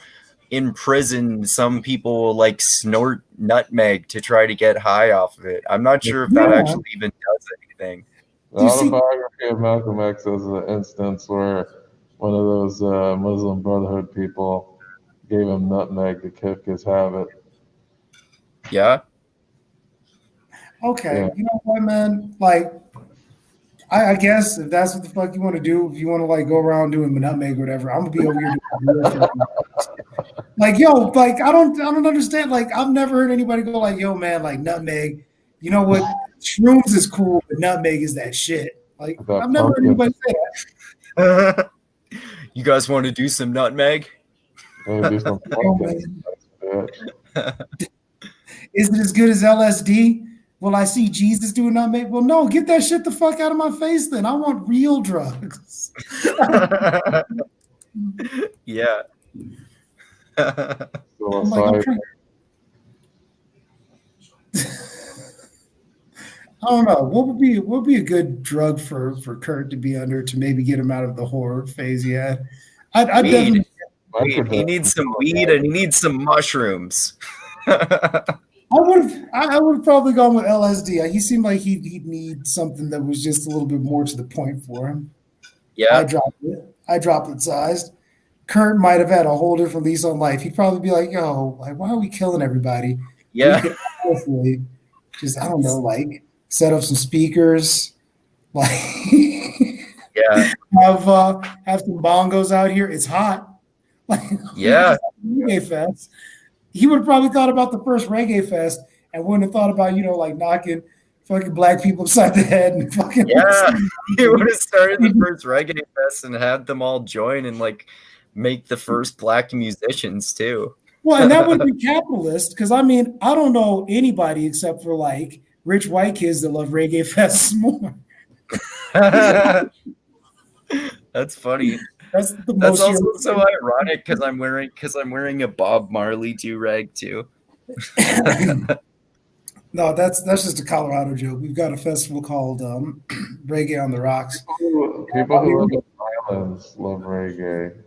in prison some people will like snort nutmeg to try to get high off of it. I'm not sure if that actually even does anything. The autobiography of Malcolm X is an instance where one of those Muslim Brotherhood people gave him nutmeg to kick his habit. Yeah. Okay, you know what, man? Like, I guess if that's what the fuck you want to do, if you want to like go around doing nutmeg or whatever, I'm gonna be over here doing like, yo, like I don't understand. Like, I've never heard anybody go like, yo, man, like nutmeg. You know what? Shrooms is cool, but nutmeg is that shit. Like, I've never heard anybody say that. You guys want to do some nutmeg? Do some Is it as good as LSD? Will I see Jesus doing nutmeg? Well, no, get that shit the fuck out of my face then. I want real drugs. Yeah. I don't know. What would be a good drug for Kurt to be under to maybe get him out of the horror phase he had? I'd definitely. He needs some weed and he needs some mushrooms. I would have probably gone with LSD. He seemed like he'd need something that was just a little bit more to the point for him. Yeah. I dropped it sized. Kurt might have had a whole different lease on life. He'd probably be like, yo, like, why are we killing everybody? Yeah. We could hopefully just, I don't know, like set up some speakers, like yeah. have some bongos out here. It's hot. Like yeah. Reggae fest. He would have probably thought about the first reggae fest and wouldn't have thought about, you know, like knocking fucking black people upside the head and fucking. Yeah, he would have started the first reggae fest and had them all join and like make the first black musicians too. Well, and that would be capitalist because I mean, I don't know anybody except for like rich white kids that love reggae fests more. That's funny. That's also so ironic because I'm wearing a Bob Marley do-rag too. No, that's just a Colorado joke. We've got a festival called Reggae on the Rocks. People who live in islands love reggae.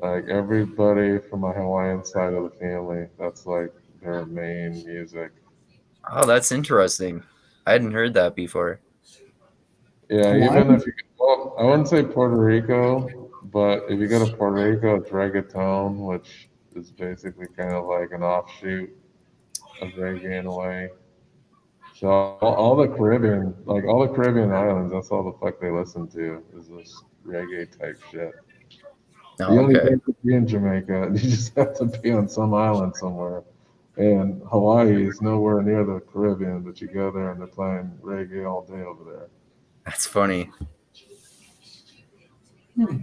Like everybody from my Hawaiian side of the family, that's like their main music. Oh, that's interesting. I hadn't heard that before. Yeah, Hawaii? even if you, well, I wouldn't say Puerto Rico, but if you go to Puerto Rico, it's reggaeton, which is basically kind of like an offshoot of reggae in a way. So all the Caribbean, like all the Caribbean islands, that's all the fuck they listen to is this reggae type shit. Oh, You only okay. have to be in Jamaica. You just have to be on some island somewhere. And Hawaii is nowhere near the Caribbean, but you go there and they're playing reggae all day over there. That's funny. Hmm.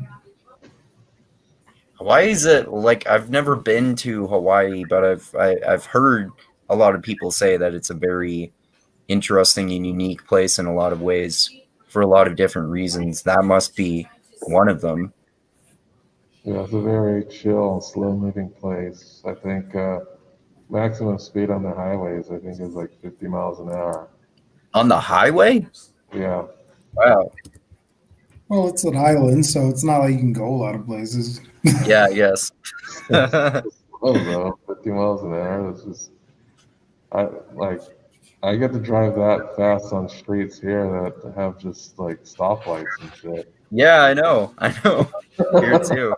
Hawaii's like I've never been to Hawaii, but I've heard a lot of people say that it's a very interesting and unique place in a lot of ways for a lot of different reasons. That must be one of them. Yeah, it's a very chill, slow-moving place. I think maximum speed on the highways, I think, is like 50 miles an hour. On the highway? Yeah, Wow. Well, it's an island, so it's not like you can go a lot of places. Yeah, yes. it's slow though. 50 miles an hour. That's just I like I get to drive that fast on streets here that have just like stoplights and shit. Yeah, I know. I know. Here too.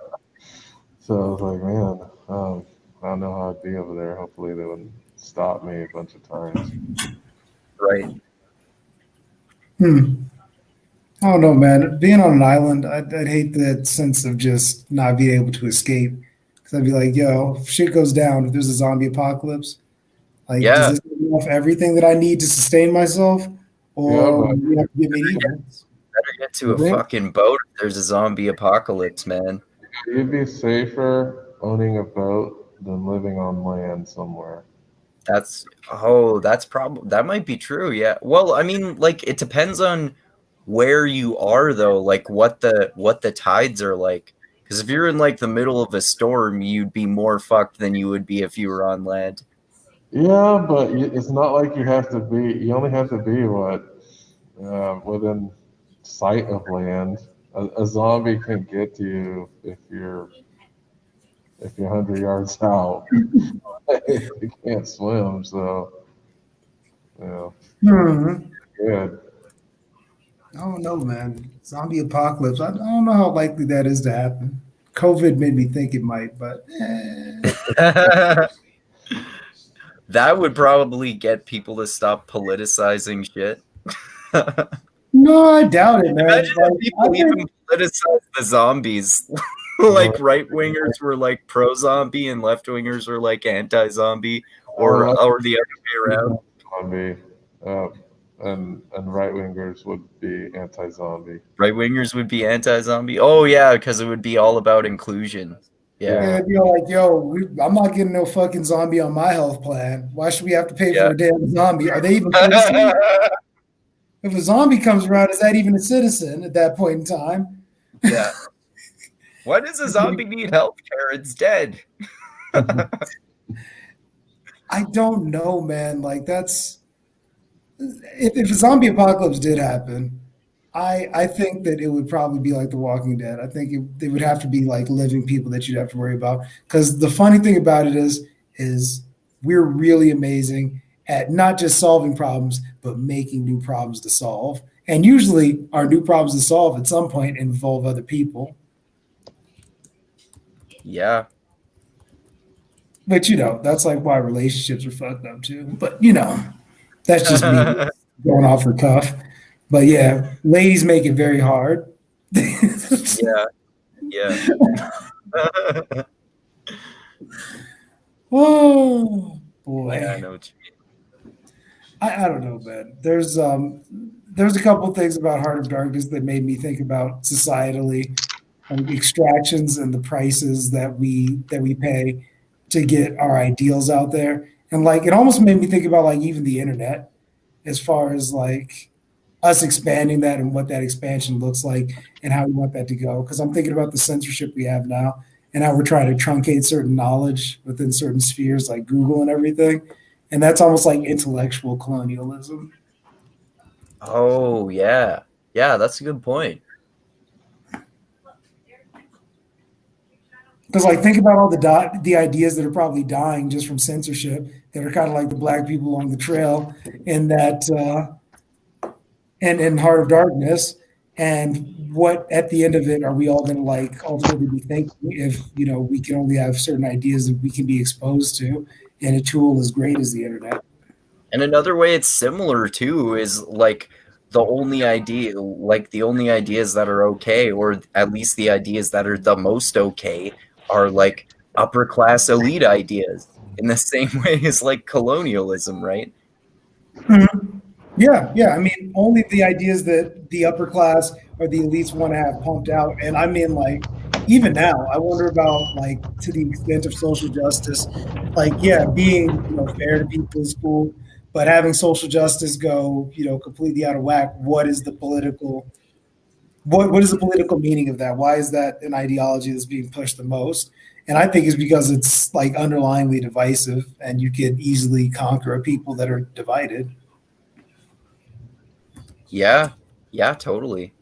So I was like, man, I don't know how I'd be over there. Hopefully they wouldn't stop me a bunch of times. Right. Hmm. I don't know, man. Being on an island, I'd hate that sense of just not being able to escape. Because I'd be like, yo, if shit goes down, if there's a zombie apocalypse, like, does Yeah. this give me enough everything that I need to sustain myself? Yeah, Or but we have to get medieval? Better get to You a think? fucking boat if there's a zombie apocalypse, man. you'd be safer owning a boat than living on land somewhere. That's probably that might be true. Yeah. Well, I mean, like it depends on where you are though, like what the tides are like. Because if you're in like the middle of a storm, you'd be more fucked than you would be if you were on land. Yeah, but it's not like you have to be. You only have to be what within sight of land. A zombie can get to you if you're 100 yards out. You can't swim, so you know, Hmm. good. I don't know, man. Zombie apocalypse. I don't know how likely that is to happen. COVID made me think it might, but That would probably get people to stop politicizing shit. no, I doubt it, man. Imagine Like, if I people even think, politicize the zombies. Uh, Like right wingers were like pro zombie and left wingers were like anti zombie, or I or the other way around. zombie, uh, and right wingers would be anti-zombie. Right wingers would be anti zombie. Oh yeah, because it would be all about inclusion. yeah, Yeah, Yeah, they'd be like, yo, I'm not getting no fucking zombie on my health plan. Why should we have to pay for yeah. a damn zombie? Are they even citizens? If a zombie comes around, is that even a citizen at that point in time? Yeah. Why does a zombie need health care? It's dead. I don't know, man. Like that's if a zombie apocalypse did happen, I think that it would probably be like The Walking Dead. I think they would have to be like living people that you'd have to worry about. Because the funny thing about it is we're really amazing at not just solving problems, but making new problems to solve. And usually, our new problems to solve at some point involve other people. Yeah. But that's like why relationships are fucked up too. But that's just me going off the cuff. But yeah, ladies make it very hard. Yeah. Yeah. Oh Yeah, I boy, know what you I don't know, man. There's a couple things about Heart of Darkness that made me think about societally, like extractions and the prices that we pay to get our ideals out there, and like it almost made me think about like even the internet, as far as like us expanding that and what that expansion looks like and how we want that to go. Because I'm thinking about the censorship we have now and how we're trying to truncate certain knowledge within certain spheres like Google and everything. And that's almost like intellectual colonialism. Oh, yeah. Yeah, that's a good point. Because like think about all the ideas that are probably dying just from censorship that are kind of like the black people along the trail and that and Heart of Darkness. And what at the end of it are we all going to like ultimately be thinking if we can only have certain ideas that we can be exposed to in a tool as great as the internet? And another way it's similar too is like the only ideas that are okay, or at least the ideas that are the most okay, are like upper class elite ideas in the same way as like colonialism, right? Mm-hmm. Yeah. I mean, only the ideas that the upper class or the elites want to have pumped out. And I mean, like, even now, I wonder about like to the extent of social justice. Like, yeah, being fair to people is cool, but having social justice go completely out of whack. What is the political meaning of that? Why is that an ideology that's being pushed the most? And I think it's because it's like underlyingly divisive, and you can easily conquer a people that are divided. Yeah, yeah, totally.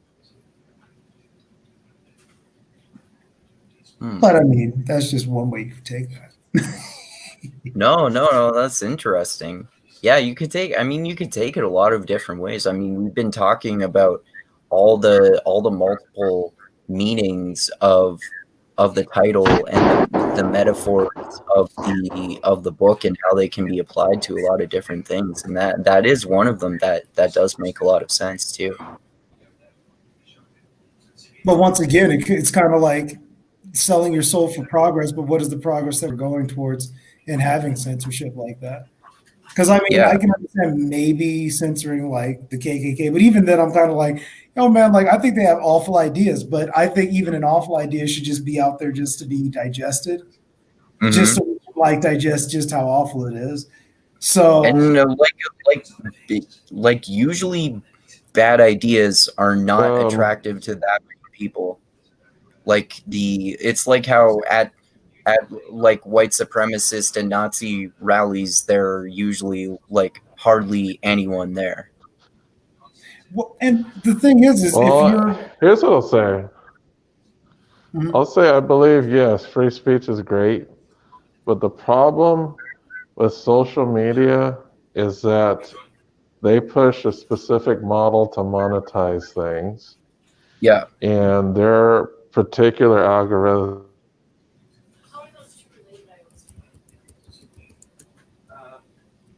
But I mean, that's just one way you could take that. No, that's interesting. Yeah, you could take it a lot of different ways. I mean, we've been talking about all the multiple meanings of the title and the metaphors of the book and how they can be applied to a lot of different things. And that is one of them that does make a lot of sense too. But once again, it's kind of like selling your soul for progress. But what is the progress that we're going towards in having censorship like that? Because I mean, I Yeah. can understand maybe censoring like the KKK, but even then, I'm kind of like, oh man, like I think they have awful ideas, but I think even an awful idea should just be out there just to be digested, just Hmm. so we can, like digest just how awful it is. So And like usually bad ideas are not Um, attractive to that many people. Like it's like how at like white supremacist and Nazi rallies, there are usually like hardly anyone there. well, and the thing is if well, you're here's what I'll say. Mhm. I'll say I believe, yes, free speech is great, but the problem with social media is that they push a specific model to monetize things, Yeah. and their particular algorithm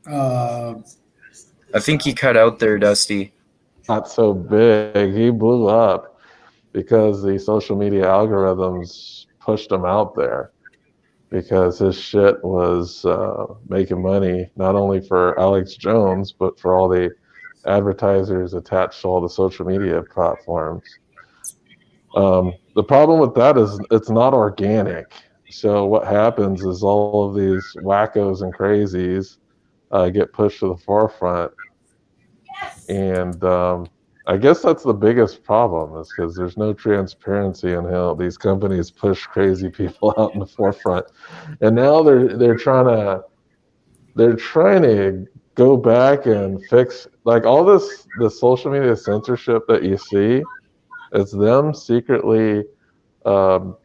uh, I think you cut out there, Dusty. not so big. He blew up because the social media algorithms pushed him out there because his shit was making money not only for Alex Jones but for all the advertisers attached to all the social media platforms. The problem with that is it's not organic. So what happens is all of these wackos and crazies get pushed to the forefront, and I guess that's the biggest problem is because there's no transparency in how these companies push crazy people out in the forefront, and now they're trying to go back and fix like all this the social media censorship that you see. It's them secretly um,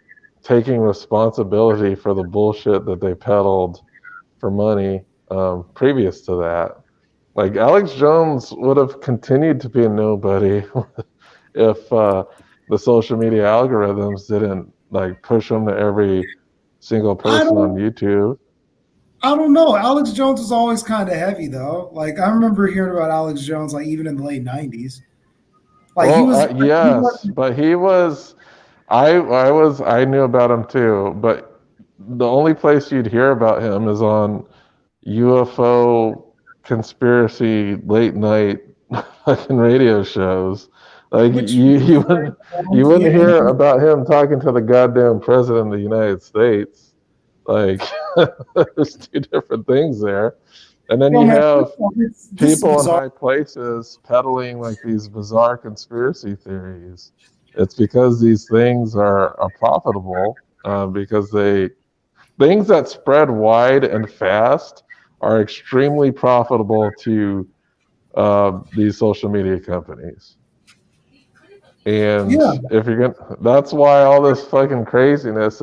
taking responsibility for the bullshit that they peddled for money previous to that. Like Alex Jones would have continued to be a nobody if the social media algorithms didn't like push him to every single I person on don't YouTube. I don't know. Alex Jones was always kind of heavy though. Like I remember hearing about Alex Jones like even in the late '90s. Like he Well, was like, he yes, wasn't. but he was. I knew about him too, but the only place you'd hear about him is on UFO conspiracy late night fucking radio shows. Like Which you, makes you sense. wouldn't you Yeah, wouldn't hear about him talking to the goddamn president of the United States. Like there's two different things there. And then yo, you man, have first of all, this is people in bizarre. high places peddling like these bizarre conspiracy theories. It's because these things are profitable because they things that spread wide and fast are extremely profitable to these social media companies. And Yeah, if you're gonna, that's why all this fucking craziness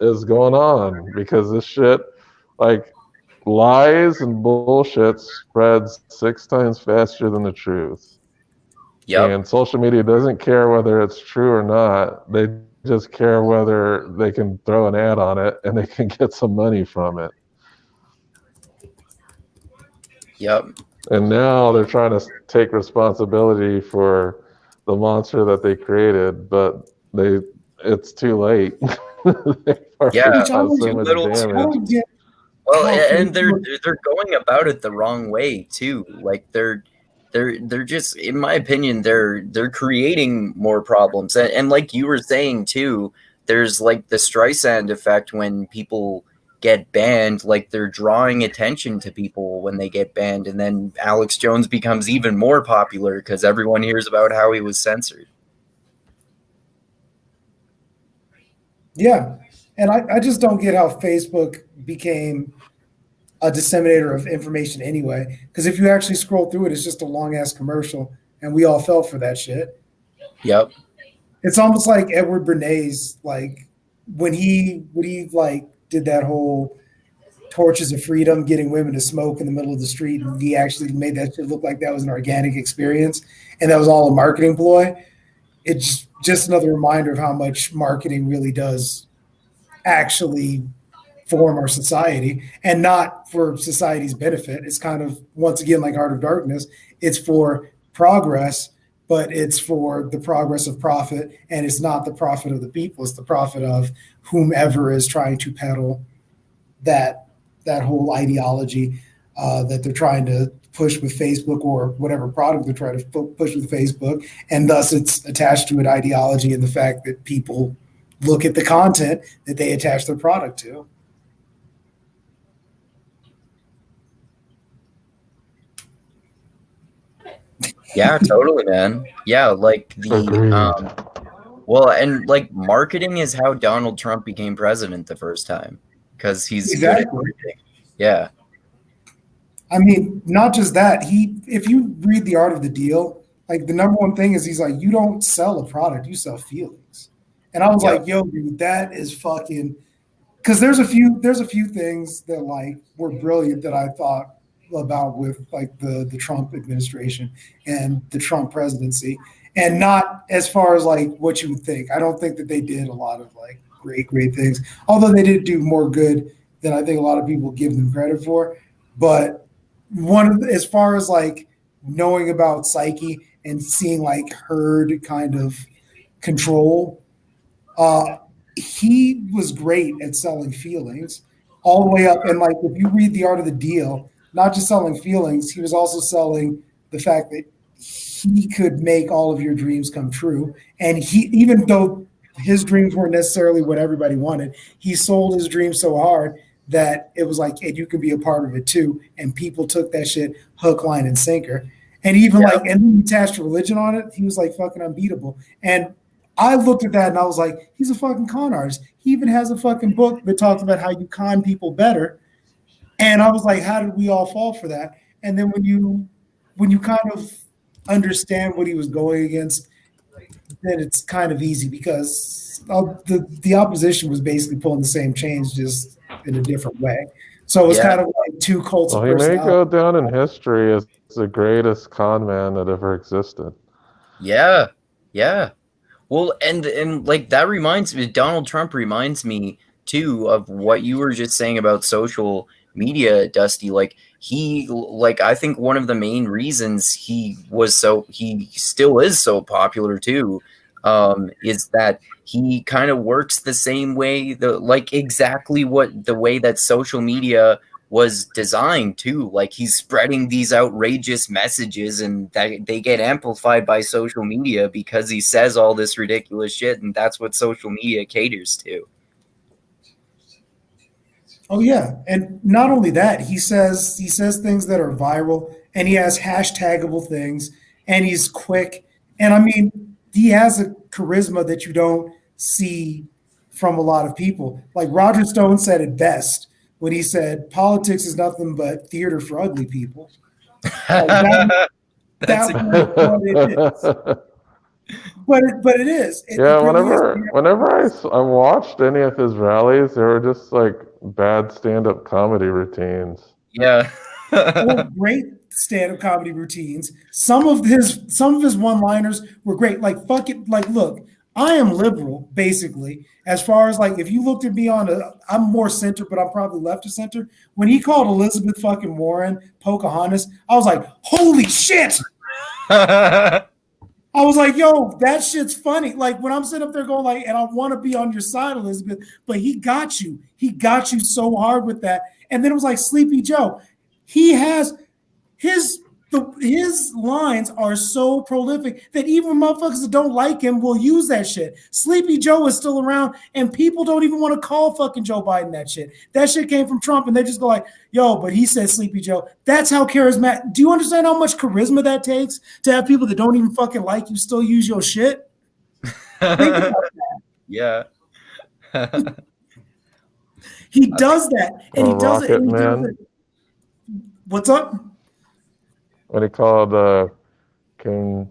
is going on, because this shit, like, lies and bullshit spreads 6 times faster than the truth. Yep. And social media doesn't care whether it's true or not. They just care whether they can throw an ad on it and they can get some money from it. Yep. And now they're trying to take responsibility for the monster that they created, but it's too late. They've Yeah. caused so Too much little, damage. too I don't get Well, how and they're Facebook- going about it the wrong way too. Like they're just, in my opinion, they're creating more problems. And like you were saying too, there's like the Streisand effect when people get banned. Like they're drawing attention to people when they get banned, and then Alex Jones becomes even more popular because everyone hears about how he was censored. Yeah. And I just don't get how Facebook became a disseminator of information anyway. Because if you actually scroll through it, it's just a long ass commercial, and we all fell for that shit. Yep. It's almost like Edward Bernays, like when he like did that whole torches of freedom, getting women to smoke in the middle of the street, and he actually made that shit look like that was an organic experience, and that was all a marketing ploy. It's just another reminder of how much marketing really does actually form our society, and not for society's benefit. It's kind of, once again, like Art of Darkness, it's for progress, but it's for the progress of profit, and it's not the profit of the people, it's the profit of whomever is trying to peddle that whole ideology that they're trying to push with Facebook, or whatever product they're trying to push with Facebook. And thus it's attached to an ideology and the fact that people look at the content that they attach their product to. Yeah, totally, man. Yeah, like Agreed. well, and like marketing is how Donald Trump became president the first time, because he's good at Exactly. marketing. Yeah. I mean, not just that. If you read The Art of the Deal, like the number one thing is he's like, you don't sell a product, you sell feelings. And I was Yep. like, yo, dude, that is fucking. Because there's a few things that like were brilliant that I thought about with like the Trump administration and the Trump presidency, and not as far as like what you would think. I don't think that they did a lot of like great things, although they did do more good than I think a lot of people give them credit for. But as far as like knowing about psyche and seeing like herd kind of control, he was great at selling feelings all the way up. And like, if you read The Art of the Deal, not just selling feelings, he was also selling the fact that he could make all of your dreams come true. And he, even though his dreams weren't necessarily what everybody wanted, he sold his dreams so hard that it was like, hey, you can be a part of it too. And people took that shit hook, line, and sinker. And even Yeah. like, and then he attached religion on it. He was like fucking unbeatable. And I looked at that and I was like, he's a fucking con artist. He even has a fucking book that talks about how you con people better. And I was like, how did we all fall for that? And then when you kind of understand what he was going against, then it's kind of easy, because the opposition was basically pulling the same chains, just in a different way. So it was kind of like two cults Well, of he may personality. go down in history as the greatest con man that ever existed. Yeah. Yeah. Well, and like that reminds me, Donald Trump reminds me too of what you were just saying about social media, Dusty. Like I think one of the main reasons he still is so popular too, is that he kind of works the same way, exactly what the way that social media was designed to. Like he's spreading these outrageous messages, and that they get amplified by social media because he says all this ridiculous shit, and that's what social media caters to. Oh yeah, and not only that, he says things that are viral, and he has hashtagable things, and he's quick, and I mean, he has a charisma that you don't see from a lot of people. Like Roger Stone said it best when he said, "Politics is nothing but theater for ugly people." Like that That's was what it is. but it is. It Yeah, really is. whenever I watched any of his rallies, they were just like bad stand-up comedy routines. Yeah. Or great stand-up comedy routines. Some of his one-liners were great. Like fuck it. Like look, I am liberal basically. As far as like if you looked at me I'm more center, but I'm probably left of center. When he called Elizabeth fucking Warren Pocahontas, I was like, holy shit. I was like, yo, that shit's funny. Like when I'm sitting up there going like, and I want to be on your side, Elizabeth, but he got you. He got you so hard with that. And then it was like Sleepy Joe. He has his lines are so prolific that even motherfuckers that don't like him will use that shit. Sleepy Joe is still around, and people don't even want to call fucking Joe Biden that shit. That shit came from Trump, and they just go like, yo, but he said Sleepy Joe. That's how charismatic. Do you understand how much charisma that takes to have people that don't even fucking like you still use your shit? Think about that. Yeah. He does that, and he does it. Rocket And he does Man. it. What's up? When he called Kim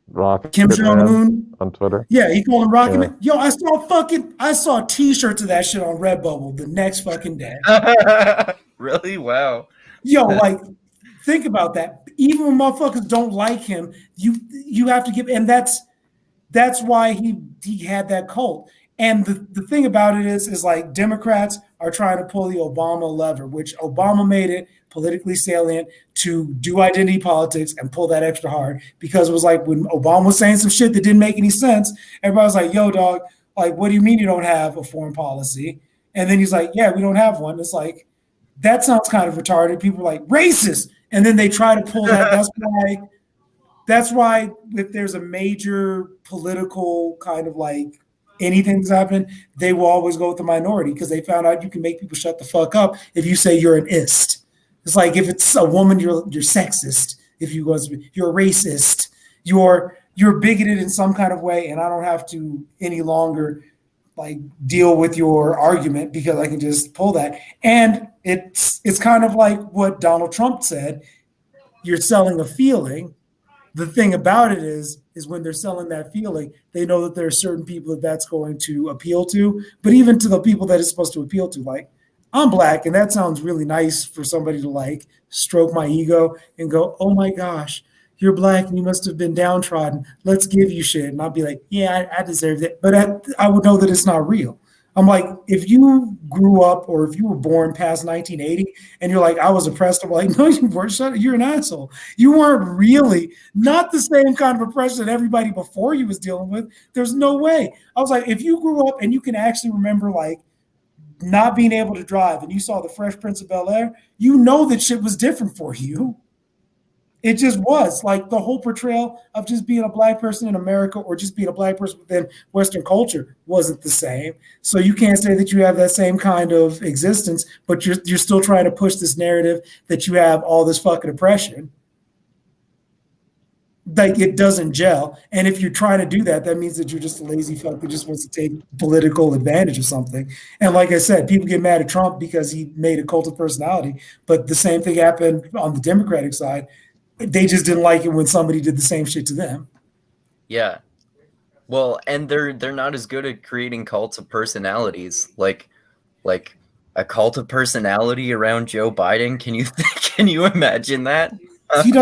Rocket Kim Jong-un Man on Twitter. Yeah, he called him Rocket Yeah. Man. Yo, I saw T-shirts of that shit on Redbubble the next fucking day. Really? Wow. Yo, like, think about that. Even when motherfuckers don't like him, you have to give, and that's why he had that cult. And the thing about it is like Democrats are trying to pull the Obama lever, which Obama made it politically salient to do identity politics and pull that extra hard because it was like when Obama was saying some shit that didn't make any sense, everybody was like, yo, dog, like, what do you mean you don't have a foreign policy? And then he's like, yeah, we don't have one. It's like, that sounds kind of retarded. People are like, racist. And then they try to pull that. That's why if there's a major political kind of like anything that's happened, they will always go with the minority because they found out you can make people shut the fuck up if you say you're an ist. It's like if it's a woman, you're sexist. If you're a racist, you're bigoted in some kind of way, and I don't have to any longer like deal with your argument because I can just pull that. And it's kind of like what Donald Trump said. You're selling a feeling. The thing about it is when they're selling that feeling, they know that there are certain people that's going to appeal to, but even to the people that it's supposed to appeal to, like, I'm black, and that sounds really nice for somebody to like stroke my ego and go, oh my gosh, you're black and you must have been downtrodden. Let's give you shit. And I'll be like, yeah, I deserve it. But I would know that it's not real. I'm like, if you grew up or if you were born past 1980 and you're like, I was oppressed, I'm like, no, you weren't. Shut up. You're an asshole. You weren't really, not the same kind of oppression that everybody before you was dealing with. There's no way. I was like, if you grew up and you can actually remember like not being able to drive and you saw the Fresh Prince of Bel-Air, you know that shit was different for you. It just was like the whole portrayal of just being a black person in America or just being a black person within Western culture wasn't the same. So you can't say that you have that same kind of existence, but you're still trying to push this narrative that you have all this fucking oppression. Like it doesn't gel. And if you're trying to do that, that means that you're just a lazy fuck that just wants to take political advantage of something. And like I said, people get mad at Trump because he made a cult of personality. But the same thing happened on the Democratic side. They just didn't like it when somebody did the same shit to them. Yeah. Well, and they're not as good at creating cults of personalities. Like a cult of personality around Joe Biden. Can you imagine that? He's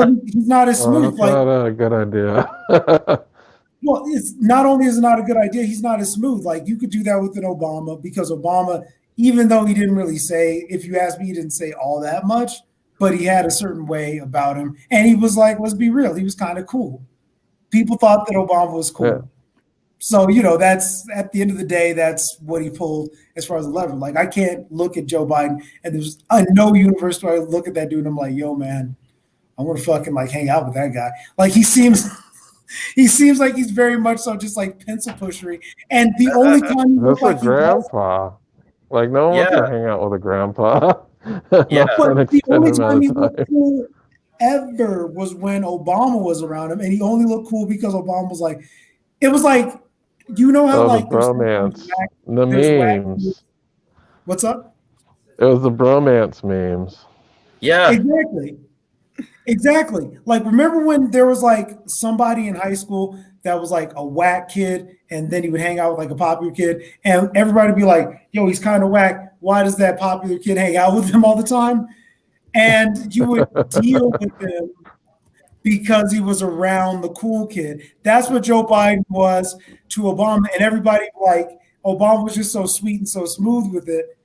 not as smooth. That's not a good idea. Well, it's not only is it not a good idea, he's not as smooth. Like you could do that with an Obama because Obama, even though he didn't really say, if you ask me, he didn't say all that much, but he had a certain way about him. And he was like, let's be real, he was kind of cool. People thought that Obama was cool. Yeah. So, that's at the end of the day, that's what he pulled as far as the lever. Like, I can't look at Joe Biden and there's no universe where I look at that dude and I'm like, yo, man, I want to fucking like hang out with that guy. Like he seems like he's very much so just like pencil pushery. And the only time that's like a grandpa. Like no one wants to hang out with a grandpa. Yeah. But the only time he looked cool ever was when Obama was around him, and he only looked cool because Obama was like, it was like, how like the bromance, the memes. What's up? It was the bromance memes. Yeah, exactly. Exactly. Like, remember when there was like somebody in high school that was like a whack kid, and then he would hang out with like a popular kid, and everybody would be like, yo, he's kind of whack. Why does that popular kid hang out with him all the time? And you would deal with him because he was around the cool kid. That's what Joe Biden was to Obama. And everybody like Obama was just so sweet and so smooth with it,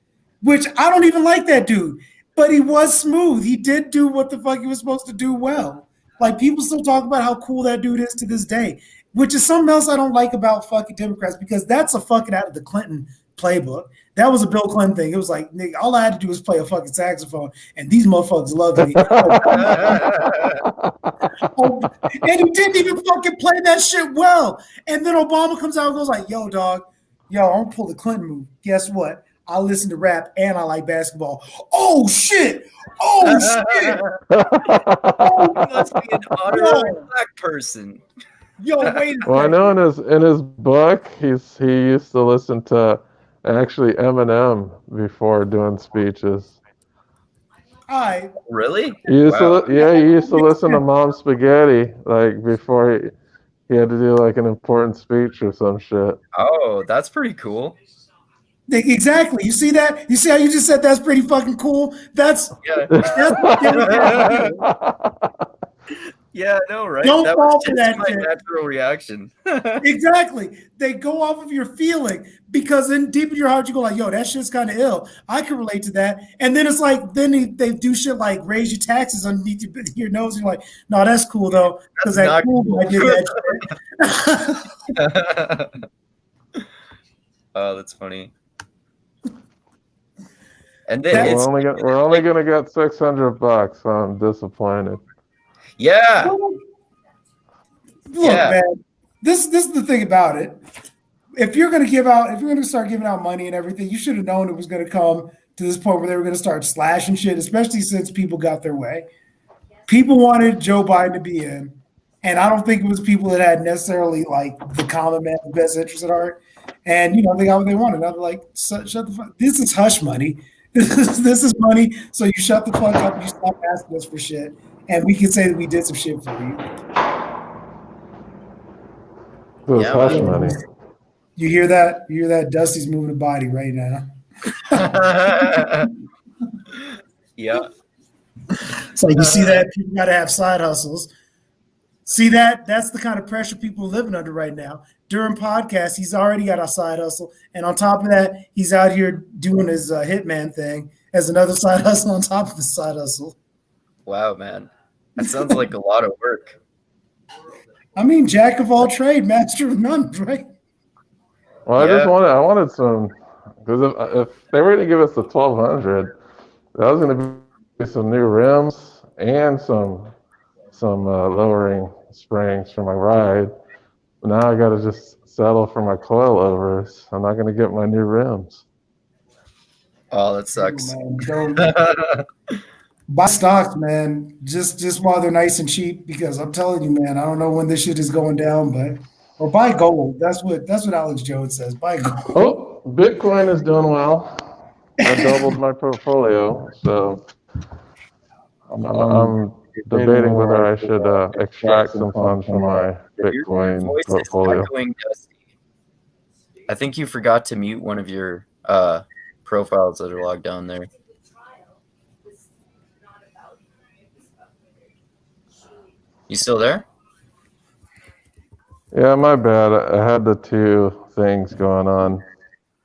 which I don't even like that dude. But he was smooth. He did do what the fuck he was supposed to do well. Like people still talk about how cool that dude is to this day, which is something else I don't like about fucking Democrats because that's a fucking out of the Clinton playbook. That was a Bill Clinton thing. It was like, nigga, all I had to do was play a fucking saxophone, and these motherfuckers loved me. And he didn't even fucking play that shit well. And then Obama comes out and goes like, yo, dog, yo, I'm gonna pull the Clinton move. Guess what? I listen to rap and I like basketball. Oh shit! Oh shit! You must be an honorary black person. Yo, wait a second. Well, I know in his book, he used to listen to actually Eminem before doing speeches. All right. Really? He used to listen to Mom Spaghetti like before he had to do like an important speech or some shit. Oh, that's pretty cool. Exactly. You see that? You see how you just said that's pretty fucking cool? That's yeah, I know, right? Don't that fall was for just that my shit. natural reaction. Exactly. They go off of your feeling because in deep in your heart, you go like, yo, that shit's kind of ill. I can relate to that. And then it's like, then they do shit like raise your taxes underneath your nose. And you're like, no, that's cool though. Because that cool I did that shit. Oh, that's funny. And then we're only gonna get $600, so I'm disappointed. Yeah. Look, man, this is the thing about it. If you're gonna start giving out money and everything, you should have known it was gonna come to this point where they were gonna start slashing shit, especially since people got their way. People wanted Joe Biden to be in, and I don't think it was people that had necessarily like the common man's best interest at heart. And they got what they wanted. I was like, shut the fuck. This is hush money. This is money. So you shut the fuck up. You stop asking us for shit, and we can say that we did some shit for you. It was hush money. You hear that? You hear that? Dusty's moving a body right now. Yeah. It's like you see that people got to have side hustles. See that? That's the kind of pressure people are living under right now. During podcasts, he's already got a side hustle, and on top of that, he's out here doing his hitman thing as another side hustle on top of his side hustle. Wow, man, that sounds like a lot of work. I mean, jack of all trade, master of none, right? Well, I wanted some, because if they were to give us the 1,200, that was going to be some new rims and some lowering springs for my ride. Now I got to just settle for my coilovers. I'm not going to get my new rims. Oh, that sucks. Buy stocks, man. Just while they're nice and cheap, because I'm telling you, man, I don't know when this shit is going down, or buy gold. That's what Alex Jones says. Buy gold. Oh, Bitcoin is doing well. I doubled my portfolio, so I'm debating whether I should extract some funds from my Bitcoin portfolio. I think you forgot to mute one of your profiles that are logged down there. You still there? Yeah, my bad. I had the two things going on.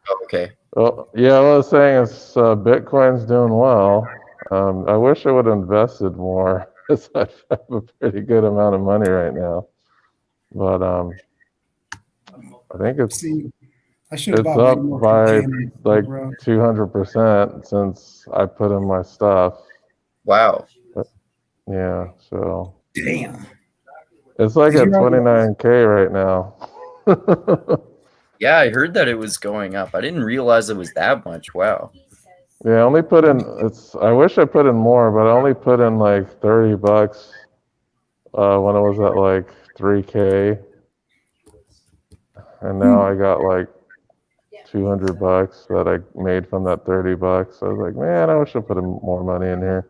Oh, okay. Well, yeah, what I was saying is Bitcoin's doing well. I wish I would have invested more, because I have a pretty good amount of money right now. But I think it's up by like 200% since I put in my stuff. Wow. But, yeah, so. Damn. It's like at 29K right now. Yeah, I heard that it was going up. I didn't realize it was that much. Wow. Yeah, I only put in. I wish I put in more, but I only put in like $30 when it was at like 3K, and now I got like $200 that I made from that $30. So I was like, man, I wish I put more money in here.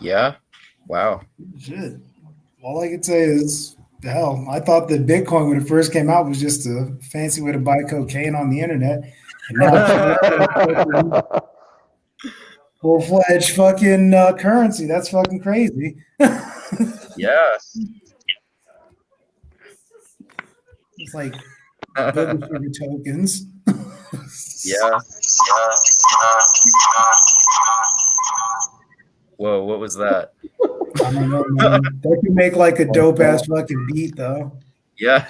Yeah, Wow. Shit. All I could say is, hell, I thought that Bitcoin when it first came out was just a fancy way to buy cocaine on the internet, and now it's full-fledged fucking currency. That's fucking crazy. Yeah. It's like booger sugar tokens. Yeah. Whoa, what was that? I don't know, man. That could make like a dope ass fucking beat, though. Yeah.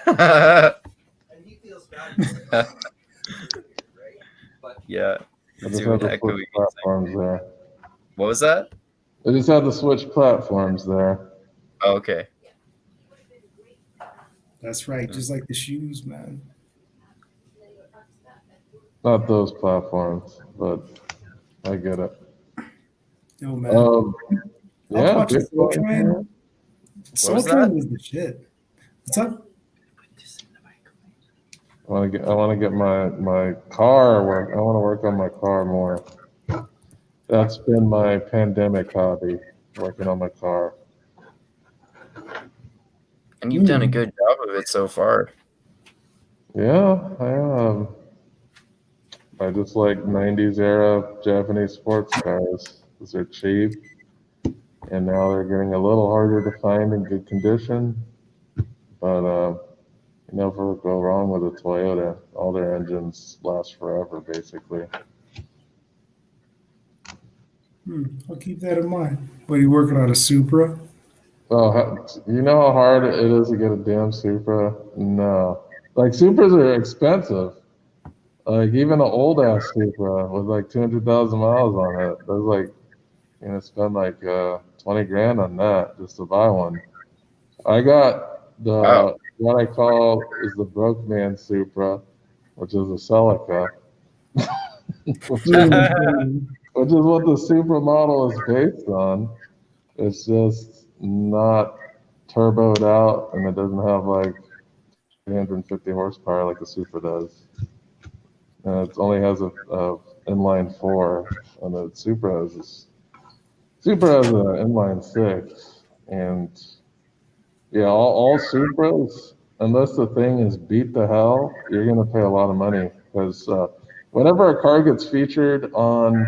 Yeah. I It's just had doing to switch echoey. platforms there. What was that? I just had to switch platforms there. Oh, okay. That's right. Just like the shoes, man. Not those platforms, but I get it. Yo, man. Um, I was yeah, watching Soul Bitcoin. Train. Soul was Train that? was the shit. What's up? I want to get my car work. I want to work on my car more. That's been my pandemic hobby, working on my car. And you've done a good job of it so far. Yeah, I just like 90s era Japanese sports cars because they're cheap, and now they're getting a little harder to find in good condition. But you never go wrong with a Toyota. All their engines last forever, basically. I'll keep that in mind. What are you working on? A Supra? Oh, you know how hard it is to get a damn Supra? No. Like, Supras are expensive. Like, even an old ass Supra with like 200,000 miles on it, there's like, you're gonna spend like 20 grand on that just to buy one. I got Wow. what I call is the broke man Supra, which is a Celica, which is what the Supra model is based on. It's just not turboed out, and it doesn't have like 350 horsepower like the Supra does. And it only has a inline four, and the Supra has an inline six. And yeah, all Supras, unless the thing is beat to hell, you're gonna pay a lot of money because whenever a car gets featured on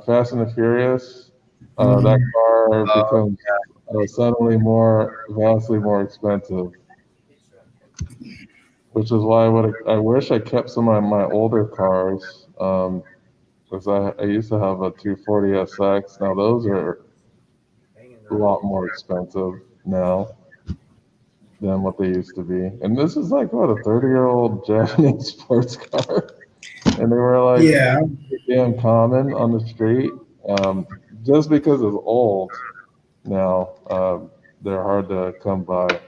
Fast and the Furious, that car becomes suddenly vastly more expensive. Which is why I wish I kept some of my older cars, because I used to have a 240 SX. Now those are a lot more expensive now than what they used to be. And this is like what, a 30-year-old Japanese sports car, and they were like damn common on the street. Just because it's old now, they're hard to come by.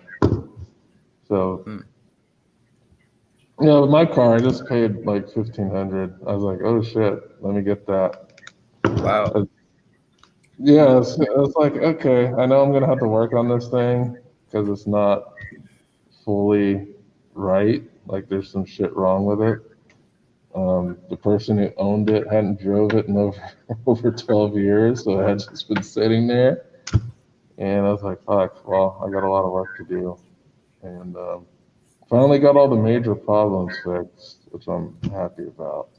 So. Yeah, with my car, I just paid like $1,500. I was like, oh shit, let me get that. Wow. Yeah, it's like, okay, I know I'm gonna have to work on this thing because it's not fully right. Like, there's some shit wrong with it. The person who owned it hadn't drove it in over 12 years, so it had just been sitting there. And I was like, fuck, well, I got a lot of work to do. And finally got all the major problems fixed, which I'm happy about.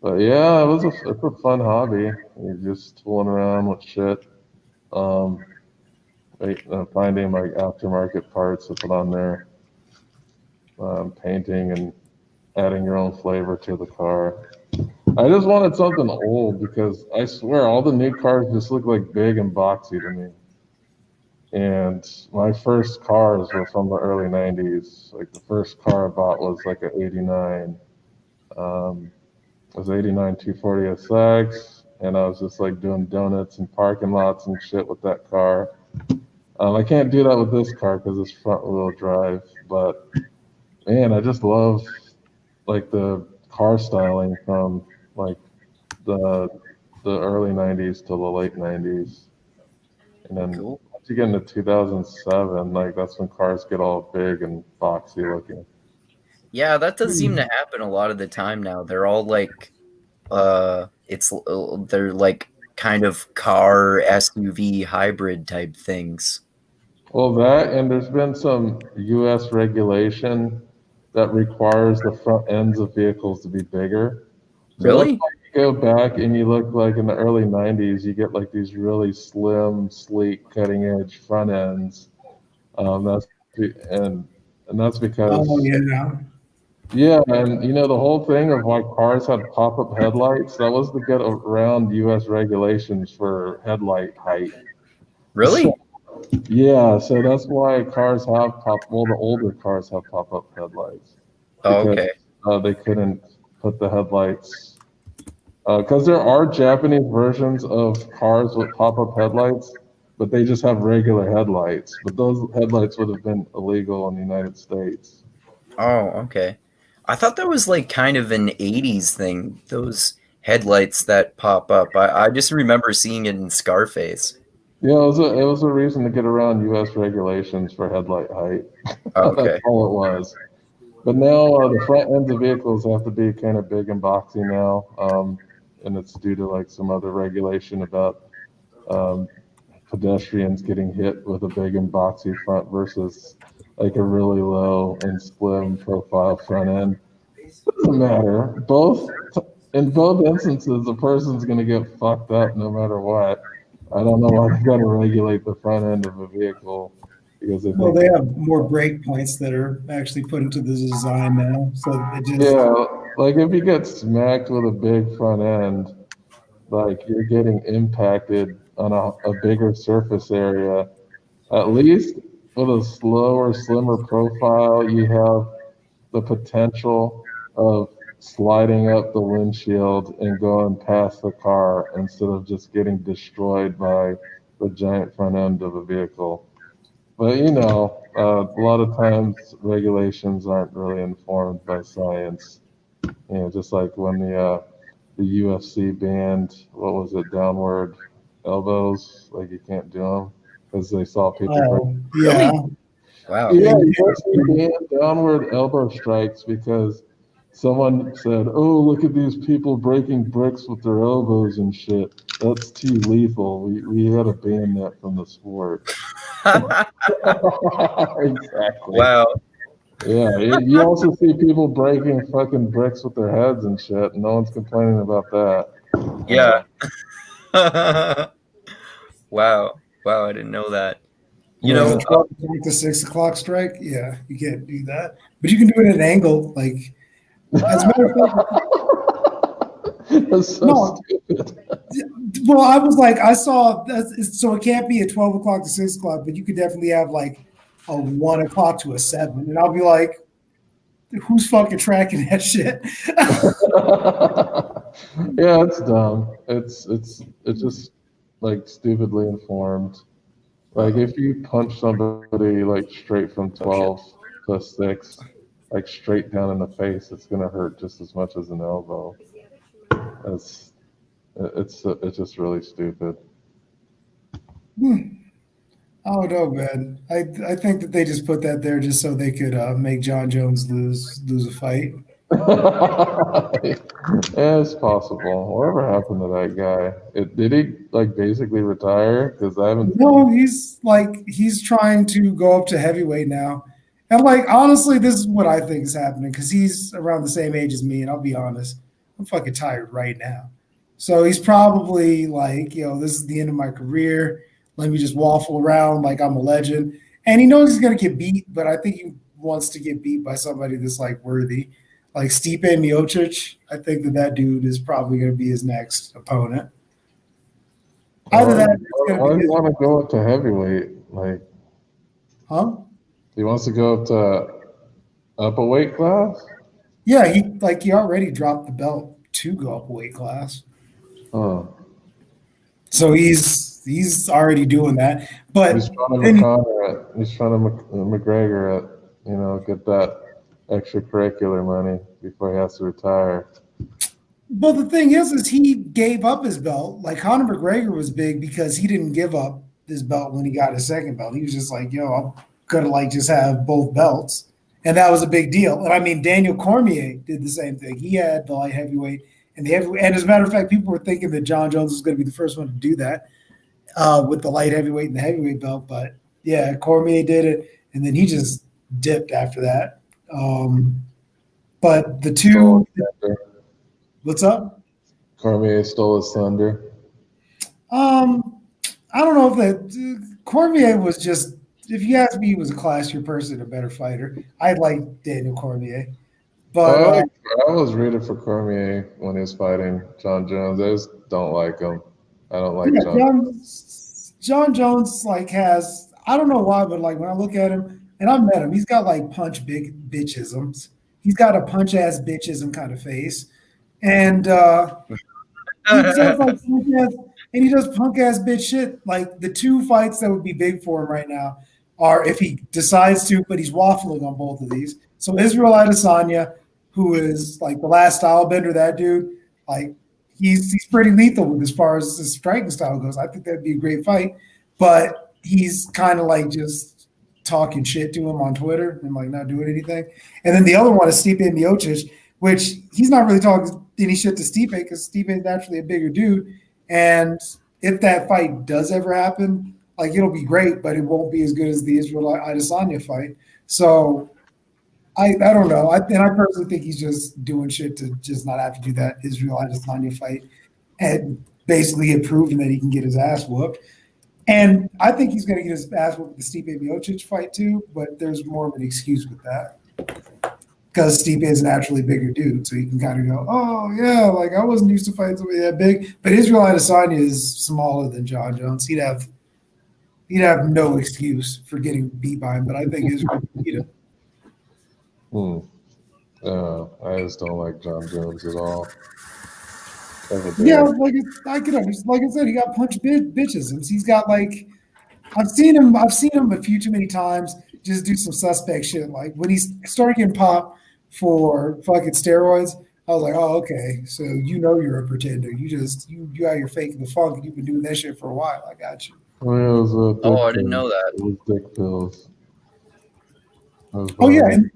But yeah, it's a fun hobby. You're just tooling around with shit, finding like aftermarket parts to put on there, painting and adding your own flavor to the car. I just wanted something old because I swear all the new cars just look like big and boxy to me. And my first cars were from the early 90s. Like, the first car I bought was like an 89. It was 89 240 SX, and I was just like doing donuts and parking lots and shit with that car. I can't do that with this car because it's front wheel drive, but man, I just love like the car styling from like the early 90s to the late 90s. And then Cool. once you get into 2007, like that's when cars get all big and boxy looking. Yeah, that does seem to happen a lot of the time now. They're all like they're like kind of car SUV hybrid type things. Well, that and there's been some U.S. regulation that requires the front ends of vehicles to be bigger. So that's Really? why you go back and you look like in the early 90s, you get like these really slim, sleek, cutting edge front ends. That's and that's Oh because yeah. yeah, and you know the whole thing of why cars had pop-up headlights, that was to get around U.S. regulations for headlight height. So Really? yeah, so that's why cars have well, the older cars have pop-up headlights Oh, because okay. they couldn't put the headlights because there are Japanese versions of cars with pop-up headlights, but they just have regular headlights. But those headlights would have been illegal in the United States. Oh, okay. I thought that was like kind of an 80s thing, those headlights that pop up. I just remember seeing it in Scarface. Yeah, it was a reason to get around U.S. regulations for headlight height. Oh, That's okay. all it was. But now the front ends of vehicles have to be kind of big and boxy now, and it's due to like some other regulation about um, pedestrians getting hit with a big and boxy front versus like a really low and slim profile front end. Doesn't matter. In both instances, the person's going to get fucked up no matter what. I don't know why they got to regulate the front end of a vehicle because they Well, think, they have more break points that are actually put into the design now, so it just yeah, like if you get smacked with a big front end, like you're getting impacted on a bigger surface area. At least with a slower, slimmer profile, you have the potential of sliding up the windshield and going past the car instead of just getting destroyed by the giant front end of a vehicle. But you know, a lot of times regulations aren't really informed by science. You know, just like when the UFC banned what was it, downward elbows, like you can't do them because they saw people break. oh yeah. Really? Wow. Yeah, Yeah, you UFC can't- banned downward elbow strikes because someone said, "Oh, look at these people breaking bricks with their elbows and shit. That's too lethal. We had to ban that from the sport." Exactly. Wow. Yeah, you also see people breaking fucking bricks with their heads and shit, and no one's complaining about that. Yeah. Wow. Wow, I didn't know that. You yeah, the know, 12 o'clock to 6 o'clock strike. Yeah, you can't do that, but you can do it at an angle. Like, as a matter of fact, That's so no. stupid. Well, I was like, I saw that, so it can't be at 12 o'clock to 6 o'clock, but you could definitely have like a 1 o'clock to a 7, and I'll be like, who's fucking tracking that shit? Yeah, it's dumb. It's just like stupidly informed. Like if you punch somebody like straight from oh shit. 12 to 6, like straight down in the face, it's gonna hurt just as much as an elbow. It's it's just really stupid. I don't know, man. I think that they just put that there just so they could make John Jones lose a fight. Yeah, it's possible. Whatever happened to that guy? Did he like basically retire? Because I haven't. No, he's trying to go up to heavyweight now. And like honestly, this is what I think is happening because he's around the same age as me, and I'll be honest, I'm fucking tired right now. So he's probably like, this is the end of my career. Let me just waffle around like I'm a legend. And he knows he's gonna get beat, but I think he wants to get beat by somebody that's like worthy. Like Stipe Miocic, I think that dude is probably gonna be his next opponent. Either that, or it's Why gonna do be you his, want to go up to heavyweight? Like huh? he wants to go up a weight class? Yeah, he already dropped the belt to go up a weight class. Oh, So he's already doing that. he's But trying to then McConnor it. He's trying to McGregor it. You know, get that extracurricular money before he has to retire. Well, the thing is he gave up his belt. Like Conor McGregor was big because he didn't give up his belt when he got his second belt. He was just like, I'm gonna like just have both belts. And that was a big deal. And I mean, Daniel Cormier did the same thing. He had the light heavyweight And and as a matter of fact, people were thinking that John Jones was going to be the first one to do that with the light heavyweight and the heavyweight belt. But yeah, Cormier did it, and then he just dipped after that. But the two, what's up? Cormier stole his thunder. I don't know if that Cormier was just. If you ask me, he was a classier person, a better fighter. I like Daniel Cormier, but I was rooting for Cormier when he was fighting John Jones. I just don't like him. I don't like John Jones. Like has I don't know why, but like when I look at him, and I've met him, he's got like punch big bitchisms. He's got a punch ass bitchism kind of face, and he does like and he does punk ass bitch shit. Like the two fights that would be big for him right now are if he decides to, but he's waffling on both of these. So Israel Adesanya, who is like the last style bender, that dude, like he's pretty lethal as far as his striking style goes. I think that'd be a great fight, but he's kind of like just talking shit to him on Twitter and like not doing anything. And then the other one is Stipe Miocic, which he's not really talking any shit to Stipe because Stipe is naturally a bigger dude. And if that fight does ever happen, like it'll be great, but it won't be as good as the Israel Adesanya fight. So I don't know. I personally think he's just doing shit to just not have to do that Israel Adesanya fight and basically have proven that he can get his ass whooped. And I think he's going to get his ass whooped with the Stipe Miocic fight too, but there's more of an excuse with that. Because Stipe is a naturally bigger dude, so you can kind of go, oh, yeah, like I wasn't used to fighting somebody that big. But Israel Adesanya is smaller than John Jones. He'd have no excuse for getting beat by him, but I think Israel can beat him. I just don't like John Jones at all. Yeah, like I said, he got punched bitches. And he's got like I've seen him a few too many times just do some suspect shit. Like when he started getting popped for fucking steroids, I was like, oh, okay. So you know you're a pretender. You out here faking the funk and you've been doing that shit for a while. I got you. I didn't know that. It was dick pills. Oh yeah. And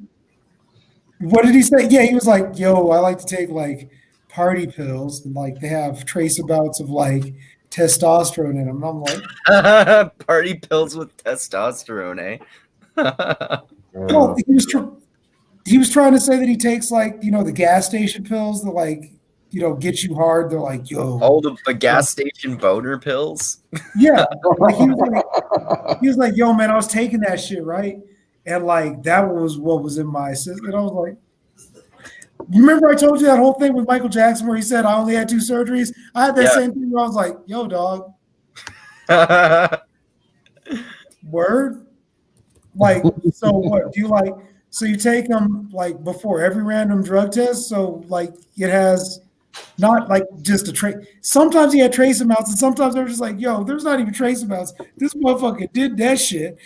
what did he say? Yeah, he was like, yo, I like to take like party pills and like they have trace amounts of like testosterone in them. And I'm like, party pills with testosterone, eh? Well, he was trying to say that he takes like, the gas station pills that like, get you hard. They're like, yo. All the gas station boner pills? Yeah. Like he was like, yo, man, I was taking that shit, right? And like that was what was in my system. And I was like, you remember I told you that whole thing with Michael Jackson where he said I only had 2 surgeries? I had that same thing where I was like, yo, dog. Word? Like, so what? Do you like, so you take them like before every random drug test? So like it has not like just a trace. Sometimes he had trace amounts and sometimes they're just like, yo, there's not even trace amounts. This motherfucker did that shit.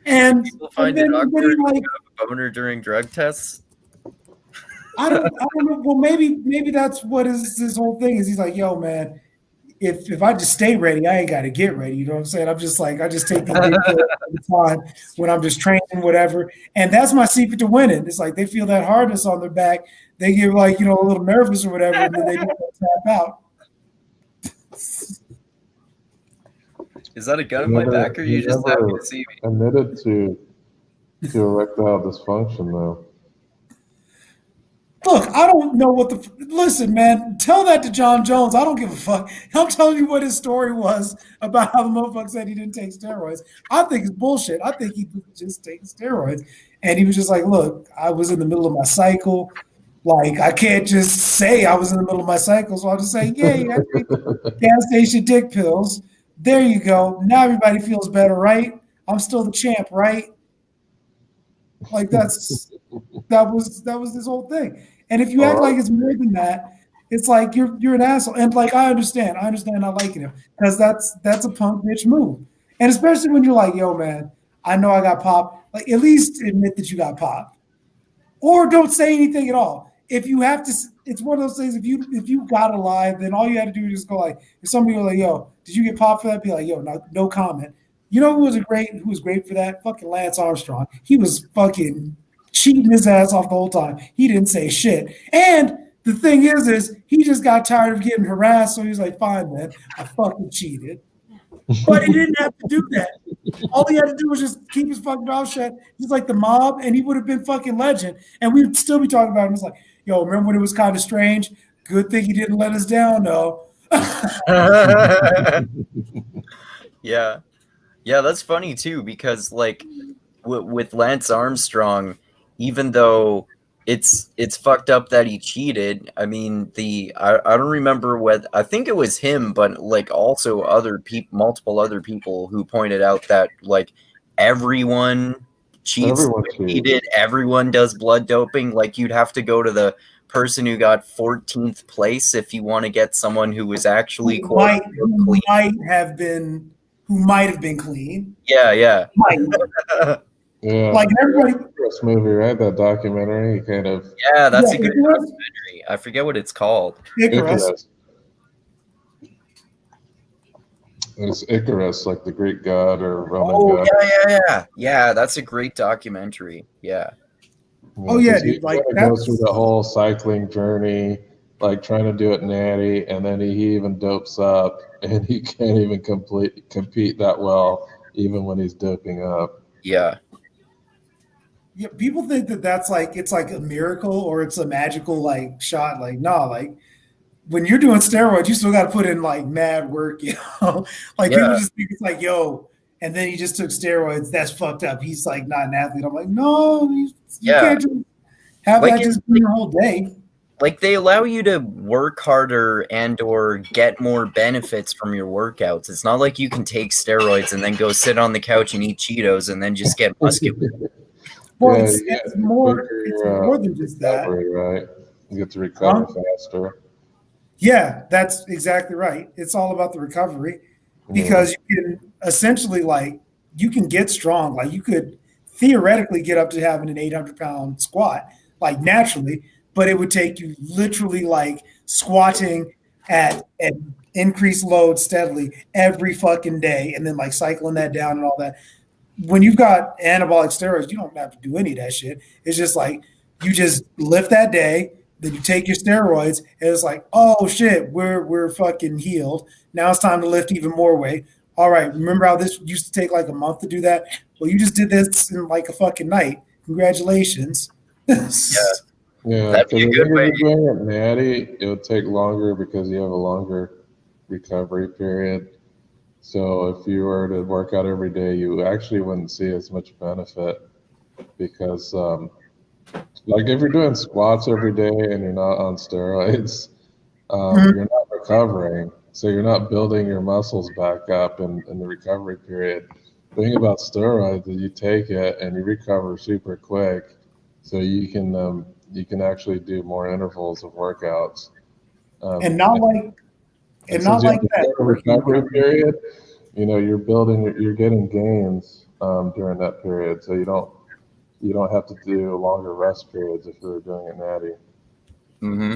And people find it awkward to have a boner during drug tests. I don't know. Well, maybe that's what his whole thing is. He's like, yo, man, if I just stay ready, I ain't got to get ready. You know what I'm saying? I'm just like, I just take these big pills all the time when I'm just training, whatever. And that's my secret to winning. It's like they feel that hardness on their back. They get like, a little nervous or whatever, and then they just tap out. Is that a gun in my back, or you just happy to see me? Admitted to erectile dysfunction, though. Look, I don't know what listen, man, tell that to John Jones. I don't give a fuck. I'm telling you what his story was about how the motherfucker said he didn't take steroids. I think it's bullshit. I think he was just taking steroids. And he was just like, look, I was in the middle of my cycle. Like, I can't just say I was in the middle of my cycle. So I'll just say, yeah, I take gas station dick pills. There you go. Now everybody feels better, right? I'm still the champ, right? Like that was this whole thing. And if you act like it's more than that, it's like you're an asshole. And like I understand not liking him because that's a punk bitch move. And especially when you're like, yo, man, I know I got popped. Like at least admit that you got popped, or don't say anything at all. If you have to, it's one of those things. If you got a lie, then all you had to do is just go like, if somebody was like, yo, did you get popped for that? Be like, yo, no comment. You know who was great for that? Fucking Lance Armstrong. He was fucking cheating his ass off the whole time. He didn't say shit. And the thing is he just got tired of getting harassed, so he was like, fine, man, I fucking cheated. But he didn't have to do that. All he had to do was just keep his fucking mouth shut, just like the mob, and he would have been fucking legend. And we'd still be talking about him. It's like, yo, remember when it was kind of strange? Good thing he didn't let us down, though. Yeah. Yeah, that's funny too, because like with Lance Armstrong, even though it's fucked up that he cheated, I mean I don't remember what, I think it was him, but like also other people, multiple other people who pointed out that like everyone cheats, everyone does blood doping. Like you'd have to go to the person who got 14th place if you want to get someone who was actually who might have been clean. Yeah. Yeah, like everybody. This movie, right? That documentary, kind of. Yeah, that's a good documentary. I forget what it's called. Icarus. It's Icarus, like the Greek god or Roman god. Yeah. That's a great documentary. Yeah. Oh yeah, dude. Like that goes through the whole cycling journey, like trying to do it natty, and then he even dopes up, and he can't even compete that well, even when he's doping up. Yeah. Yeah, people think that that's like it's like a miracle or it's a magical like shot. Like no, like when you're doing steroids, you still got to put in like mad work. You know, like people just think it's like yo, and then he just took steroids. That's fucked up. He's like not an athlete. I'm like no, you can't just have like that just be your whole day. Like they allow you to work harder and or get more benefits from your workouts. It's not like you can take steroids and then go sit on the couch and eat Cheetos and then just get muscular. Well, it's more than just that. Right. You get to recover faster. Yeah, that's exactly right. It's all about the recovery because you can essentially like you can get strong. Like you could theoretically get up to having an 800-pound squat like naturally, but it would take you literally like squatting at increased load steadily every fucking day and then like cycling that down and all that. When you've got anabolic steroids, you don't have to do any of that shit. It's just like you just lift that day, then you take your steroids, and it's like, oh shit, we're fucking healed. Now it's time to lift even more weight. All right, remember how this used to take like a month to do that? Well, you just did this in like a fucking night. Congratulations. Yeah, that'd be a good way. If you're doing it natty, it would take longer because you have a longer recovery period. So if you were to work out every day, you actually wouldn't see as much benefit because, like if you're doing squats every day and you're not on steroids, you're not recovering. So you're not building your muscles back up in the recovery period. The thing about steroids is you take it and you recover super quick. So you can actually do more intervals of workouts. And not like that recovery period. You know, you're getting gains during that period, so you don't have to do longer rest periods if you're doing it natty. Mm-hmm.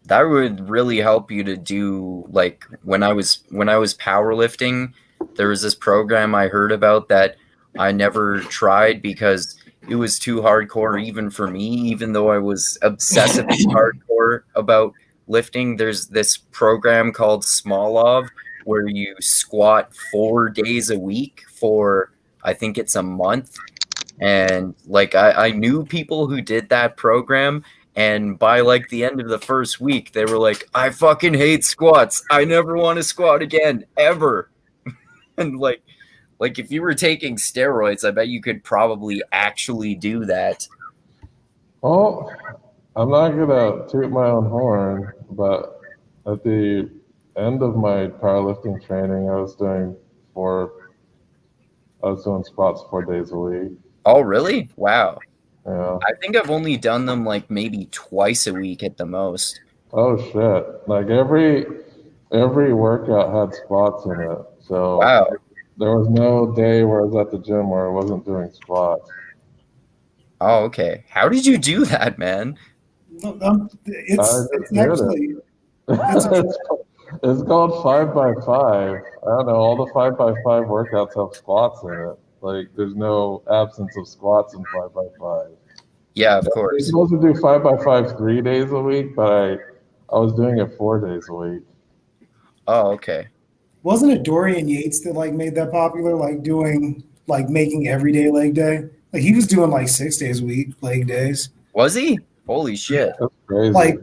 That would really help you to do like when I was powerlifting. There was this program I heard about that I never tried because it was too hardcore even for me, even though I was obsessively hardcore about lifting. There's this program called Smolov where you squat 4 days a week for I think it's a month. And like I knew people who did that program, and by like the end of the first week they were like, I fucking hate squats. I never want to squat again ever. And like if you were taking steroids, I bet you could probably actually do that. Well, I'm not gonna toot my own horn, but at the end of my powerlifting training, I was doing squats 4 days a week. Oh, really? Wow. Yeah. I think I've only done them like maybe twice a week at the most. Oh shit! Like every workout had squats in it, so wow. There was no day where I was at the gym where I wasn't doing squats. Oh, okay. How did you do that, man? It's actually it's called 5x5. I don't know. All the 5x5 workouts have squats in it. Like there's no absence of squats in 5x5. Yeah, of You're course. supposed to do 5x5 3 days a week, but I was doing it 4 days a week. Oh, okay. Wasn't it Dorian Yates that like made that popular, like doing like making everyday leg day? Like he was doing like 6 days a week leg days. Was he? Holy shit. That's crazy.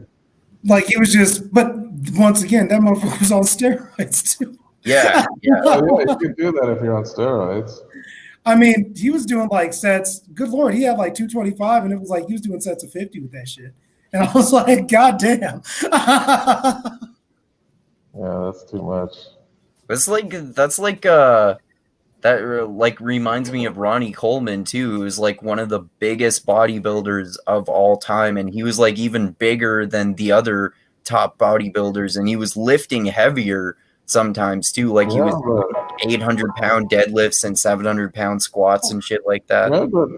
Like he was just, but once again, that motherfucker was on steroids too. Yeah. Yeah. Oh, yeah, you can do that if you're on steroids. I mean, he was doing like sets. Good lord, he had like 225, and it was like he was doing sets of 50 with that shit. And I was like, God damn. Yeah, that's too much. That's like that like reminds me of Ronnie Coleman too, who was like one of the biggest bodybuilders of all time, and he was like even bigger than the other top bodybuilders, and he was lifting heavier sometimes too. Like he was 800-pound deadlifts and 700-pound squats and shit like that. Yeah, but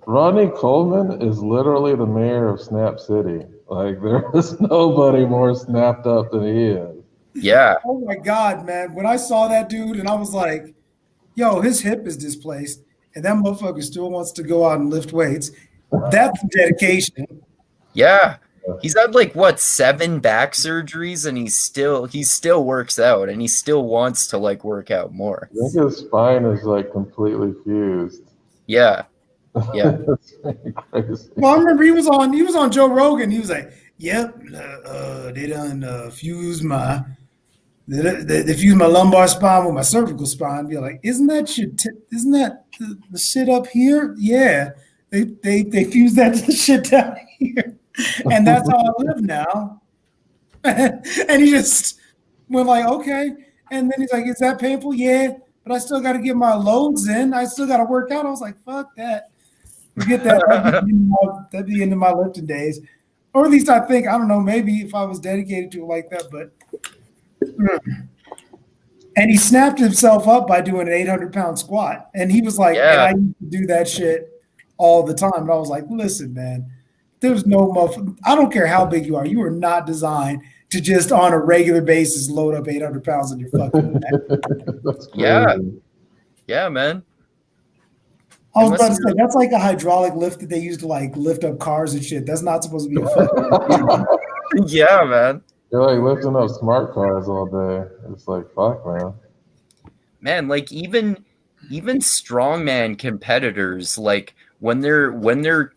Ronnie Coleman is literally the mayor of Snap City. Like there is nobody more snapped up than he is. Yeah. Oh my God, man. When I saw that dude and I was like, yo, his hip is displaced, and that motherfucker still wants to go out and lift weights. That's dedication. Yeah. He's had like what 7 back surgeries, and he still works out, and he still wants to like work out more. I think his spine is like completely fused. Yeah. Yeah. That's crazy. Well, I remember he was on Joe Rogan. He was like, "Yep, they done fused my they fused my lumbar spine with my cervical spine." Be like, "Isn't that the shit up here? Yeah, they fused that to the shit down here, and that's how I live now." And he just went like, "Okay," and then he's like, "Is that painful? Yeah, but I still got to get my loads in. I still got to work out." I was like, "Fuck that." Forget that. That'd be into my lifting days. Or at least I think, I don't know, maybe if I was dedicated to it like that, but. And he snapped himself up by doing an 800-pound squat. And he was like, and I used to do that shit all the time. And I was like, listen, man, there's no muffin. I don't care how big you are not designed to just on a regular basis load up 800 pounds on your fucking neck. That's crazy. Yeah. Yeah, man. I was about to say, that's like a hydraulic lift that they use to like lift up cars and shit. That's not supposed to be a fucking Yeah, man. You're like lifting up smart cars all day. It's like, fuck, man. Man, like even strongman competitors, like when they're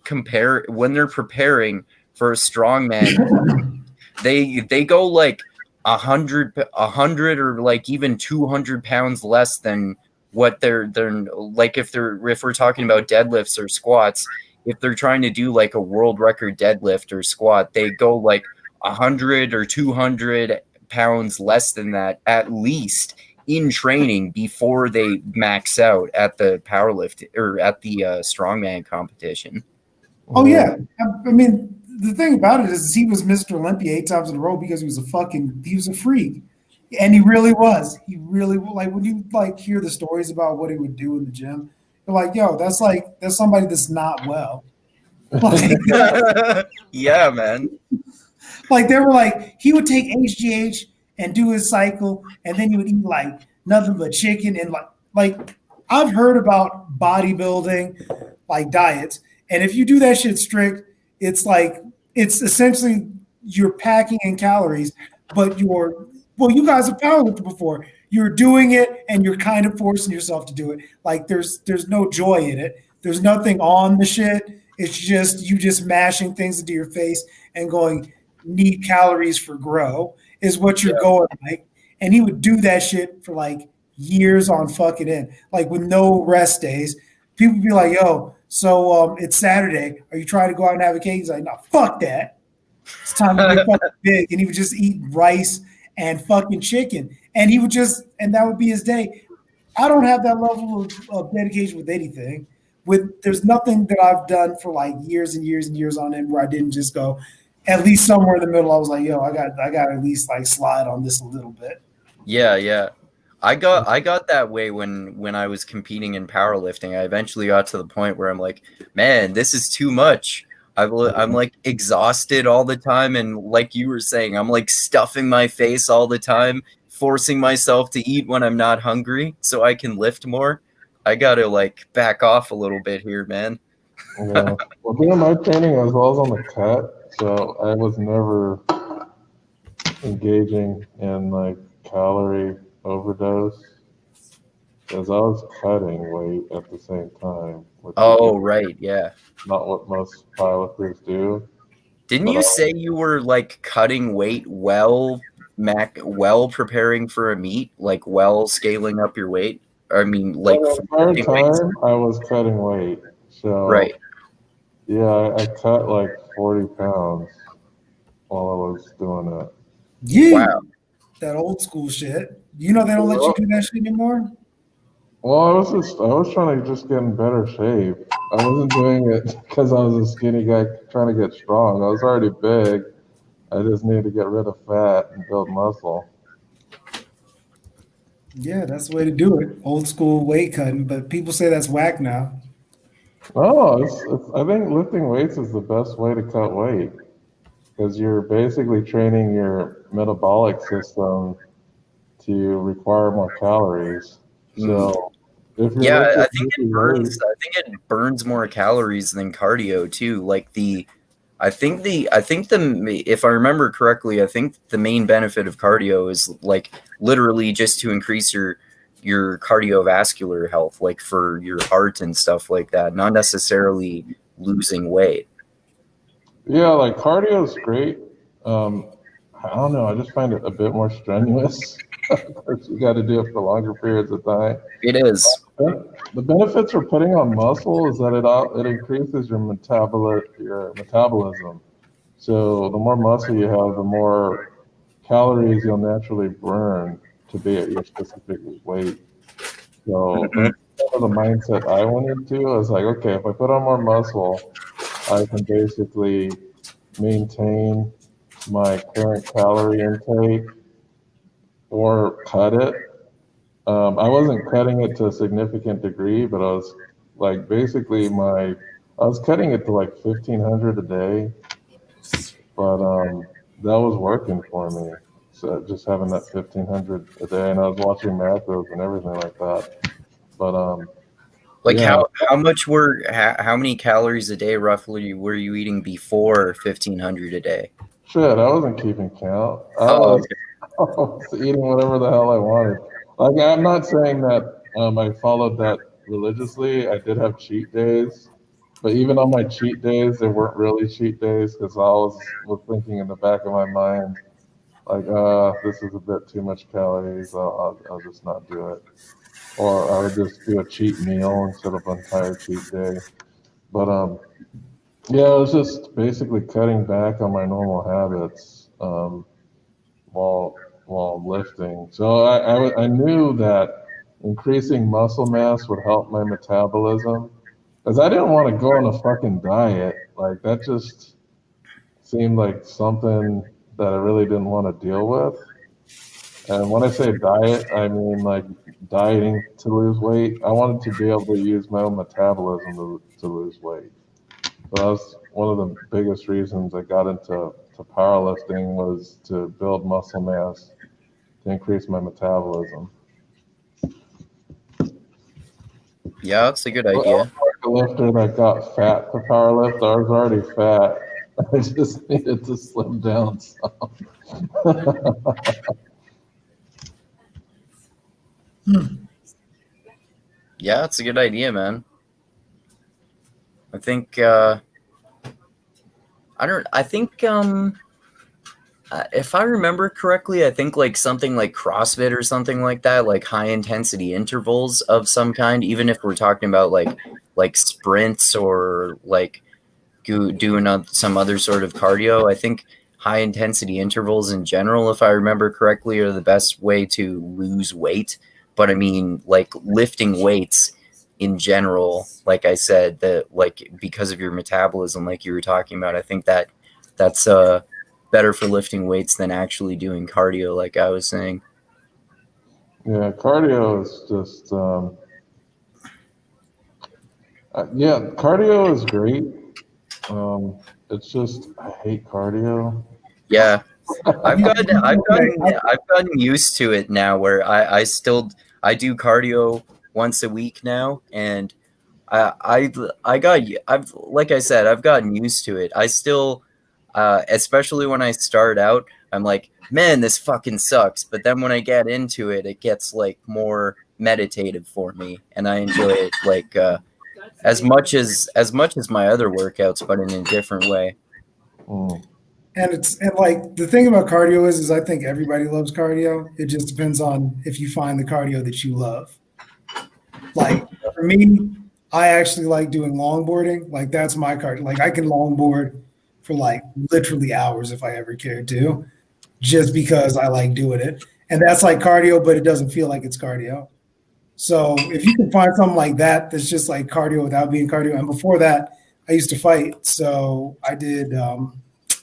preparing for a strongman, they go like 100 or like even 200 pounds less than what they're like if we're talking about deadlifts or squats. If they're trying to do like a world record deadlift or squat, they go like 100 or 200 pounds less than that at least in training before they max out at the powerlift or at the strongman competition. Oh yeah, I mean the thing about it is he was Mr. Olympia 8 times in a row because he was a freak, and he really was. He really, like when you like hear the stories about what he would do in the gym, you're like, yo, that's somebody that's not well. Like, yeah, man. Like they were like he would take HGH and do his cycle, and then he would eat like nothing but chicken and like I've heard about bodybuilding like diets, and if you do that shit strict, it's essentially you're packing in calories, but you guys have powerlifted before. You're doing it and you're kind of forcing yourself to do it. Like there's no joy in it. There's nothing on the shit. It's just you just mashing things into your face and going, need calories for grow is what you're going like. And he would do that shit for like years on fucking end, like with no rest days. People would be like, yo, so it's Saturday. Are you trying to go out and have a cake? He's like, no, fuck that. It's time to get fucking big. And he would just eat rice and fucking chicken. And he would and that would be his day. I don't have that level of dedication with anything. There's nothing that I've done for like years and years and years on end where I didn't just go, at least somewhere in the middle, I was like, yo, I got to at least like slide on this a little bit. Yeah. I got that way when I was competing in powerlifting. I eventually got to the point where I'm like, man, this is too much. I'm like exhausted all the time, and like you were saying, I'm like stuffing my face all the time, forcing myself to eat when I'm not hungry so I can lift more. I gotta like back off a little bit here, man. Yeah. Well, during my training, I was always on the cut, so I was never engaging in like calorie overdose because I was cutting weight at the same time, which is Oh, right, yeah. not what most powerlifters do. Didn't But you say you were like cutting weight well preparing for a meet, like well scaling up your weight? I mean, like the for entire lifting weights? time I was cutting weight. So Right. yeah, I cut like 40 pounds while I was doing it. Yeah, Wow. that old school shit. You know they don't let you do that shit anymore. Well, I was trying to just get in better shape. I wasn't doing it because I was a skinny guy trying to get strong. I was already big. I just needed to get rid of fat and build muscle. Yeah, that's the way to do it. Old school weight cutting, but people say that's whack now. No, I think lifting weights is the best way to cut weight because you're basically training your metabolic system to require more calories. Mm. So if you're Yeah, lifting I think heavy weights, it burns more calories than cardio too. Like I think the if I remember correctly, I think the main benefit of cardio is like literally just to increase your cardiovascular health, like for your heart and stuff like that, not necessarily losing weight. yeah, like cardio is great. Um, I don't know. I just find it a bit more strenuous because you got to do it for longer periods of time. It is. The benefits for putting on muscle is that it increases your metabolism. So the more muscle you have, the more calories you'll naturally burn to be at your specific weight. So Mhm. that's kind of the mindset I went into. I was like, okay, if I put on more muscle, I can basically maintain my current calorie intake or cut it. I wasn't cutting it to a significant degree, but I was like basically I was cutting it to like 1,500 a day, but that was working for me. So just having that 1,500 a day, and I was watching macros and everything like that. But Like yeah, how many calories a day roughly were you eating before 1500 a day? shit, I wasn't keeping count. Oh, okay. I was eating whatever the hell I wanted. Like I'm not saying that I followed that religiously. I did have cheat days, but even on my cheat days, they weren't really cheat days because was thinking in the back of my mind like, this is a bit too much calories. I'll just not do it, or I would just do a cheat meal instead of an entire cheat day. But yeah, I was just basically cutting back on my normal habits. While lifting. So I knew that increasing muscle mass would help my metabolism because I didn't want to go on a fucking diet. Like that just seemed like something that I really didn't want to deal with. And when I say diet, I mean like dieting to lose weight. I wanted to be able to use my own metabolism to lose weight. So that was one of the biggest reasons I got into powerlifting was to build muscle mass to increase my metabolism. Yeah, that's a good I was idea. like a lifter that got fat to powerlift. I was already fat. I just needed to slim down some. Yeah, that's a good idea, man. I think I think if I remember correctly, I think like something like CrossFit or something like that, like high intensity intervals of some kind, even if we're talking about like sprints or like doing some other sort of cardio. I think high intensity intervals in general, if I remember correctly, are the best way to lose weight. But I mean, like lifting weights in general, like I said, that like because of your metabolism, like you were talking about, I think that's better for lifting weights than actually doing cardio, like I was saying. Yeah, cardio is just yeah, cardio is great. It's just I hate cardio. Yeah, I've Yeah, gotten I've okay. gotten I've gotten used to it now where I do cardio once a week now, and I've like I said, I've gotten used to it. I still, especially when I start out, I'm like, man, this fucking sucks. But then when I get into it, it gets like more meditative for me, and I enjoy it like as much as my other workouts, but in a different way. Mm. And like the thing about cardio is I think everybody loves cardio. It just depends on if you find the cardio that you love. Like for me, I actually like doing longboarding. Like that's my cardio. Like I can longboard for like literally hours if I ever cared to, just because I like doing it. And that's like cardio, but it doesn't feel like it's cardio. So if you can find something like that that's just like cardio without being cardio. And before that, I used to fight. So I did a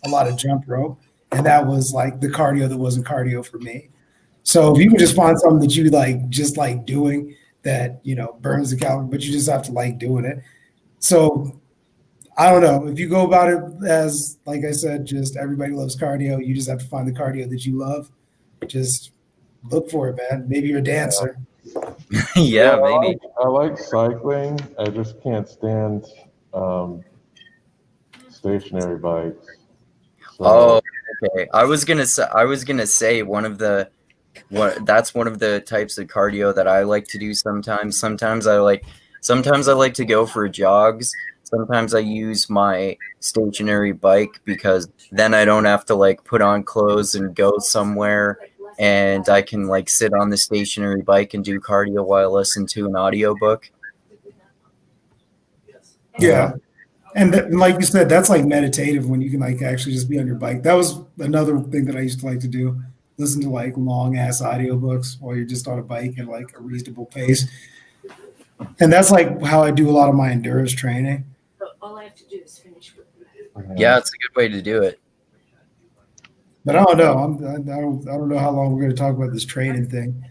lot of jump rope. And that was like the cardio that wasn't cardio for me. So if you can just find something that you like, just like doing that, burns the calorie, but you just have to like doing it. So I don't know. If you go about it as, like I said, just everybody loves cardio, you just have to find the cardio that you love. Just look for it, man. Maybe you're a dancer. Yeah, maybe. I like cycling. I just can't stand stationary bikes. So, Oh, okay. I was gonna say that's one of the types of cardio that I like to do sometimes. Sometimes I like to go for jogs. Sometimes I use my stationary bike because then I don't have to like put on clothes and go somewhere, and I can like sit on the stationary bike and do cardio while I listen to an audiobook. Yeah. And like you said, that's like meditative when you can like actually just be on your bike. That was another thing that I used to like to do. Listen to like long ass audiobooks while you're just on a bike at like a reasonable pace. And that's like how I do a lot of my endurance training. All I have to do is finish with Yeah, it's a good way to do it. But I don't know. I don't know how long we're going to talk about this training thing.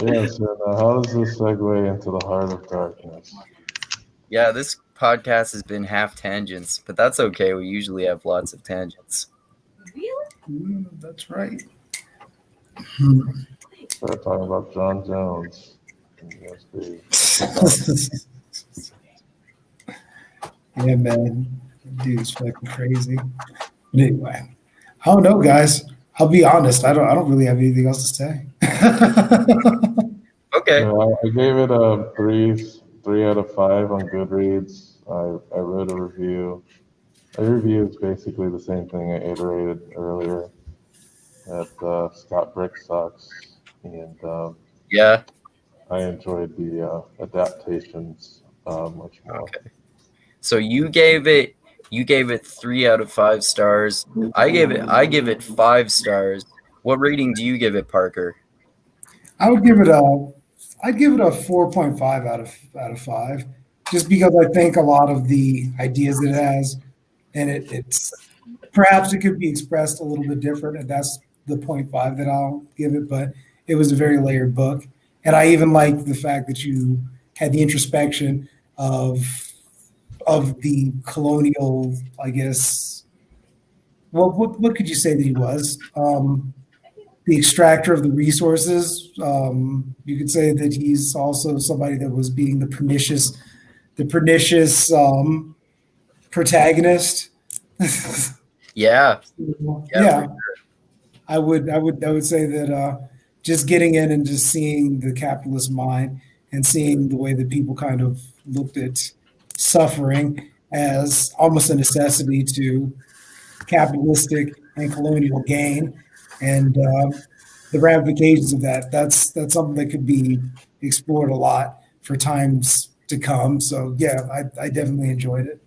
Yes, and how does this segue into the heart of darkness? Yeah, this podcast has been half tangents, but that's okay. We usually have lots of tangents. Really? That's right. Start talking about John Jones. Yeah, man. Dude's fucking crazy. But anyway, I don't know, guys. I'll be honest. I don't really have anything else to say. Okay. Yeah, I gave it a 3 out of 5 on Goodreads. I wrote a review. My review is basically the same thing I iterated earlier. That Scott Brick sucks, and Yeah. I enjoyed the adaptations much more. Okay. So you gave it 3 out of 5 stars. I give it 5 stars. What rating do you give it, Parker? I'd give it a 4.5 out of 5, just because I think a lot of the ideas it has, and it's perhaps it could be expressed a little bit different, and that's the 0.5 that I'll give it. But it was a very layered book, and I even liked the fact that you had the introspection of the colonial, I guess. Well, what could you say that he was? The extractor of the resources. You could say that he's also somebody that was being the pernicious protagonist. Yeah. Yeah. I would say that just getting in and just seeing the capitalist mind and seeing the way that people kind of looked at suffering as almost a necessity to capitalistic and colonial gain, and the ramifications of that. That's something that could be explored a lot for times to come. So yeah, I definitely enjoyed it.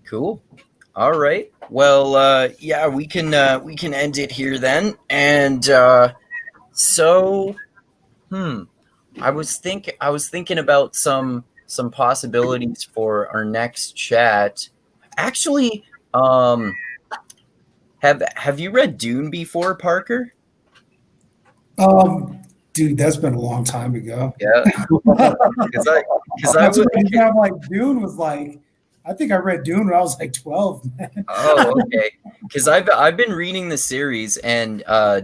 Cool. All right. Well, yeah, we can end it here then. And so, I was thinking about some possibilities for our next chat. Actually, have you read Dune before, Parker? Dude, that's been a long time ago. Yeah. Because I would. Like Dune was like, I think I read Dune when I was like 12, man. Oh, okay. Because I've been reading the series, and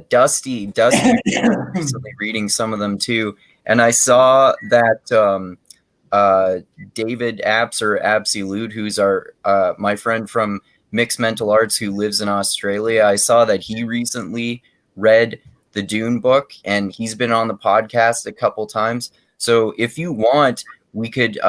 Dusty recently reading some of them too, and I saw that David Apps or Absolute, who's our my friend from Mixed Mental Arts who lives in Australia. I saw that he recently read the Dune book, and he's been on the podcast a couple times. So if you want, we could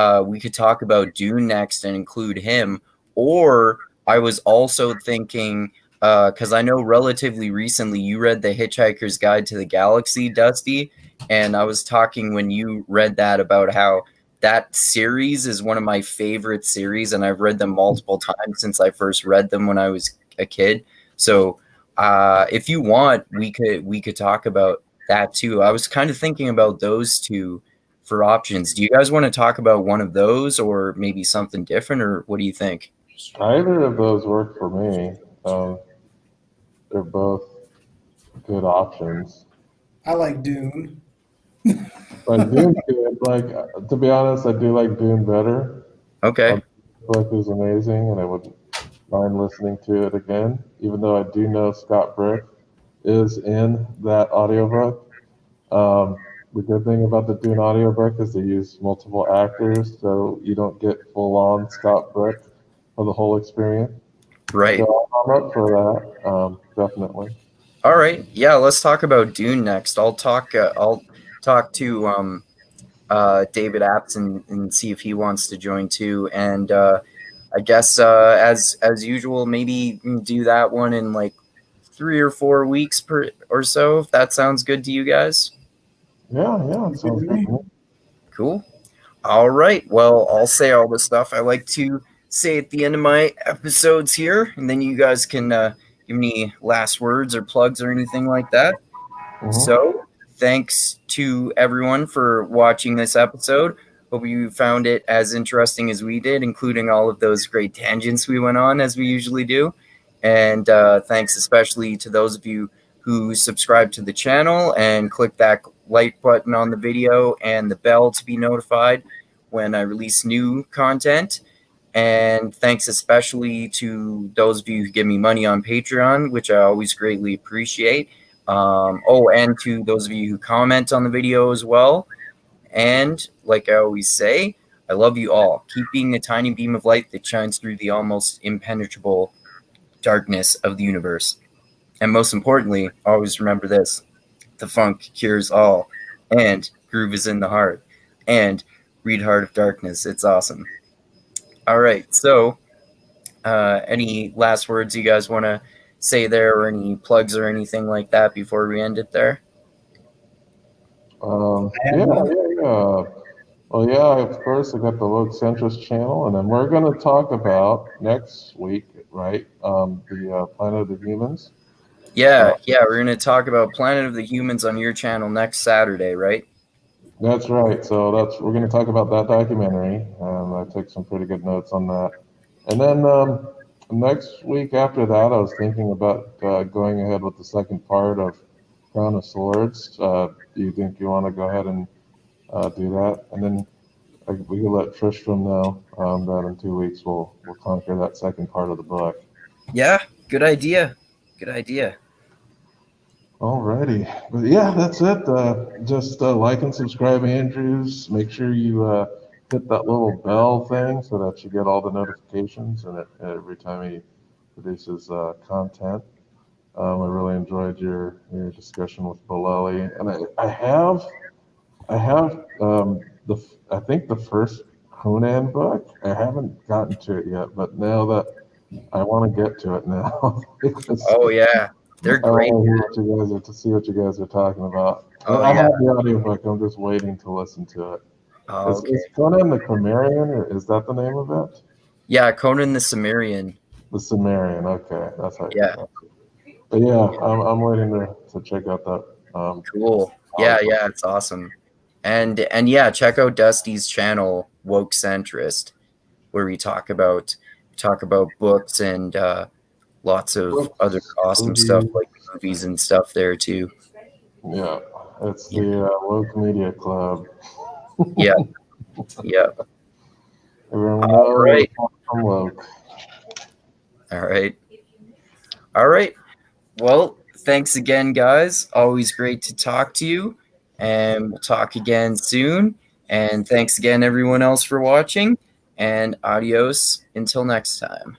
talk about Dune next and include him. Or I was also thinking, because I know relatively recently you read The Hitchhiker's Guide to the Galaxy, Dusty, and I was talking when you read that about how that series is one of my favorite series, and I've read them multiple times since I first read them when I was a kid. So if you want, we could talk about that too. I was kind of thinking about those two for options. Do you guys want to talk about one of those, or maybe something different, or what do you think? Either of those work for me. They're both good options. I like Dune. Like Dune's good. Like to be honest, I do like Dune better. Okay. The book is amazing, and I wouldn't mind listening to it again. Even though I do know Scott Brick is in that audiobook. The good thing about the Dune audiobook is they use multiple actors, so you don't get full-on Scott Brick for the whole experience. Right. So I'm up for that, definitely. All right. Yeah, let's talk about Dune next. I'll talk to David Apps and see if he wants to join too. And I guess as usual, maybe do that one in like 3 or 4 weeks or so, if that sounds good to you guys. Yeah, it sounds good to me. Cool. All right. Well, I'll say all the stuff I like to say at the end of my episodes here, and then you guys can give me last words or plugs or anything like that. So, thanks to everyone for watching this episode. Hope you found it as interesting as we did, including all of those great tangents we went on as we usually do. And thanks especially to those of you who subscribe to the channel and click that like button on the video and the bell to be notified when I release new content. And thanks especially to those of you who give me money on Patreon, which I always greatly appreciate. And to those of you who comment on the video as well. And like I always say, I love you all. Keep being a tiny beam of light that shines through the almost impenetrable darkness of the universe. And most importantly, always remember this: the funk cures all, and groove is in the heart. And read Heart of Darkness. It's awesome. All right. So, any last words you guys want to say there, or any plugs or anything like that before we end it there? Yeah. Well, yeah, of course, I got the Woke Centrist channel, and then we're going to talk about next week, right? The Planet of the Humans. Yeah, we're going to talk about Planet of the Humans on your channel next Saturday, right? That's right. So we're going to talk about that documentary, and I took some pretty good notes on that. And then next week after that, I was thinking about going ahead with the second part of Crown of Swords. Do you think you want to go ahead and do that? And then we can let Tristram know that in 2 weeks we'll conquer that second part of the book. Yeah, good idea. Good idea. Alrighty. But yeah, that's it. Just like and subscribe, Andrews. Make sure you hit that little bell thing so that you get all the notifications and every time he produces content. I really enjoyed your discussion with Bolelli, and I have I think the first Conan book. I haven't gotten to it yet, but now that I want to get to it now. Oh yeah, they're great. I want to hear what you guys to see what you guys are talking about. Oh, I yeah. have the audiobook. I'm just waiting to listen to it. Oh, okay. Is Conan the Cimmerian, or is that the name of it? Yeah, Conan the Cimmerian. The Cimmerian. Okay, that's how. Yeah. But yeah, I'm waiting to check out that. Cool. Yeah, it's awesome. And yeah, check out Dusty's channel, Woke Centrist, where we talk about books and lots of other awesome stuff like movies and stuff there too. Yeah, it's the Woke Media Club. Yeah. Everyone All right. I'm woke. All right. All right. Well, thanks again, guys. Always great to talk to you. And we'll talk again soon. And thanks again, everyone else, for watching. And adios until next time.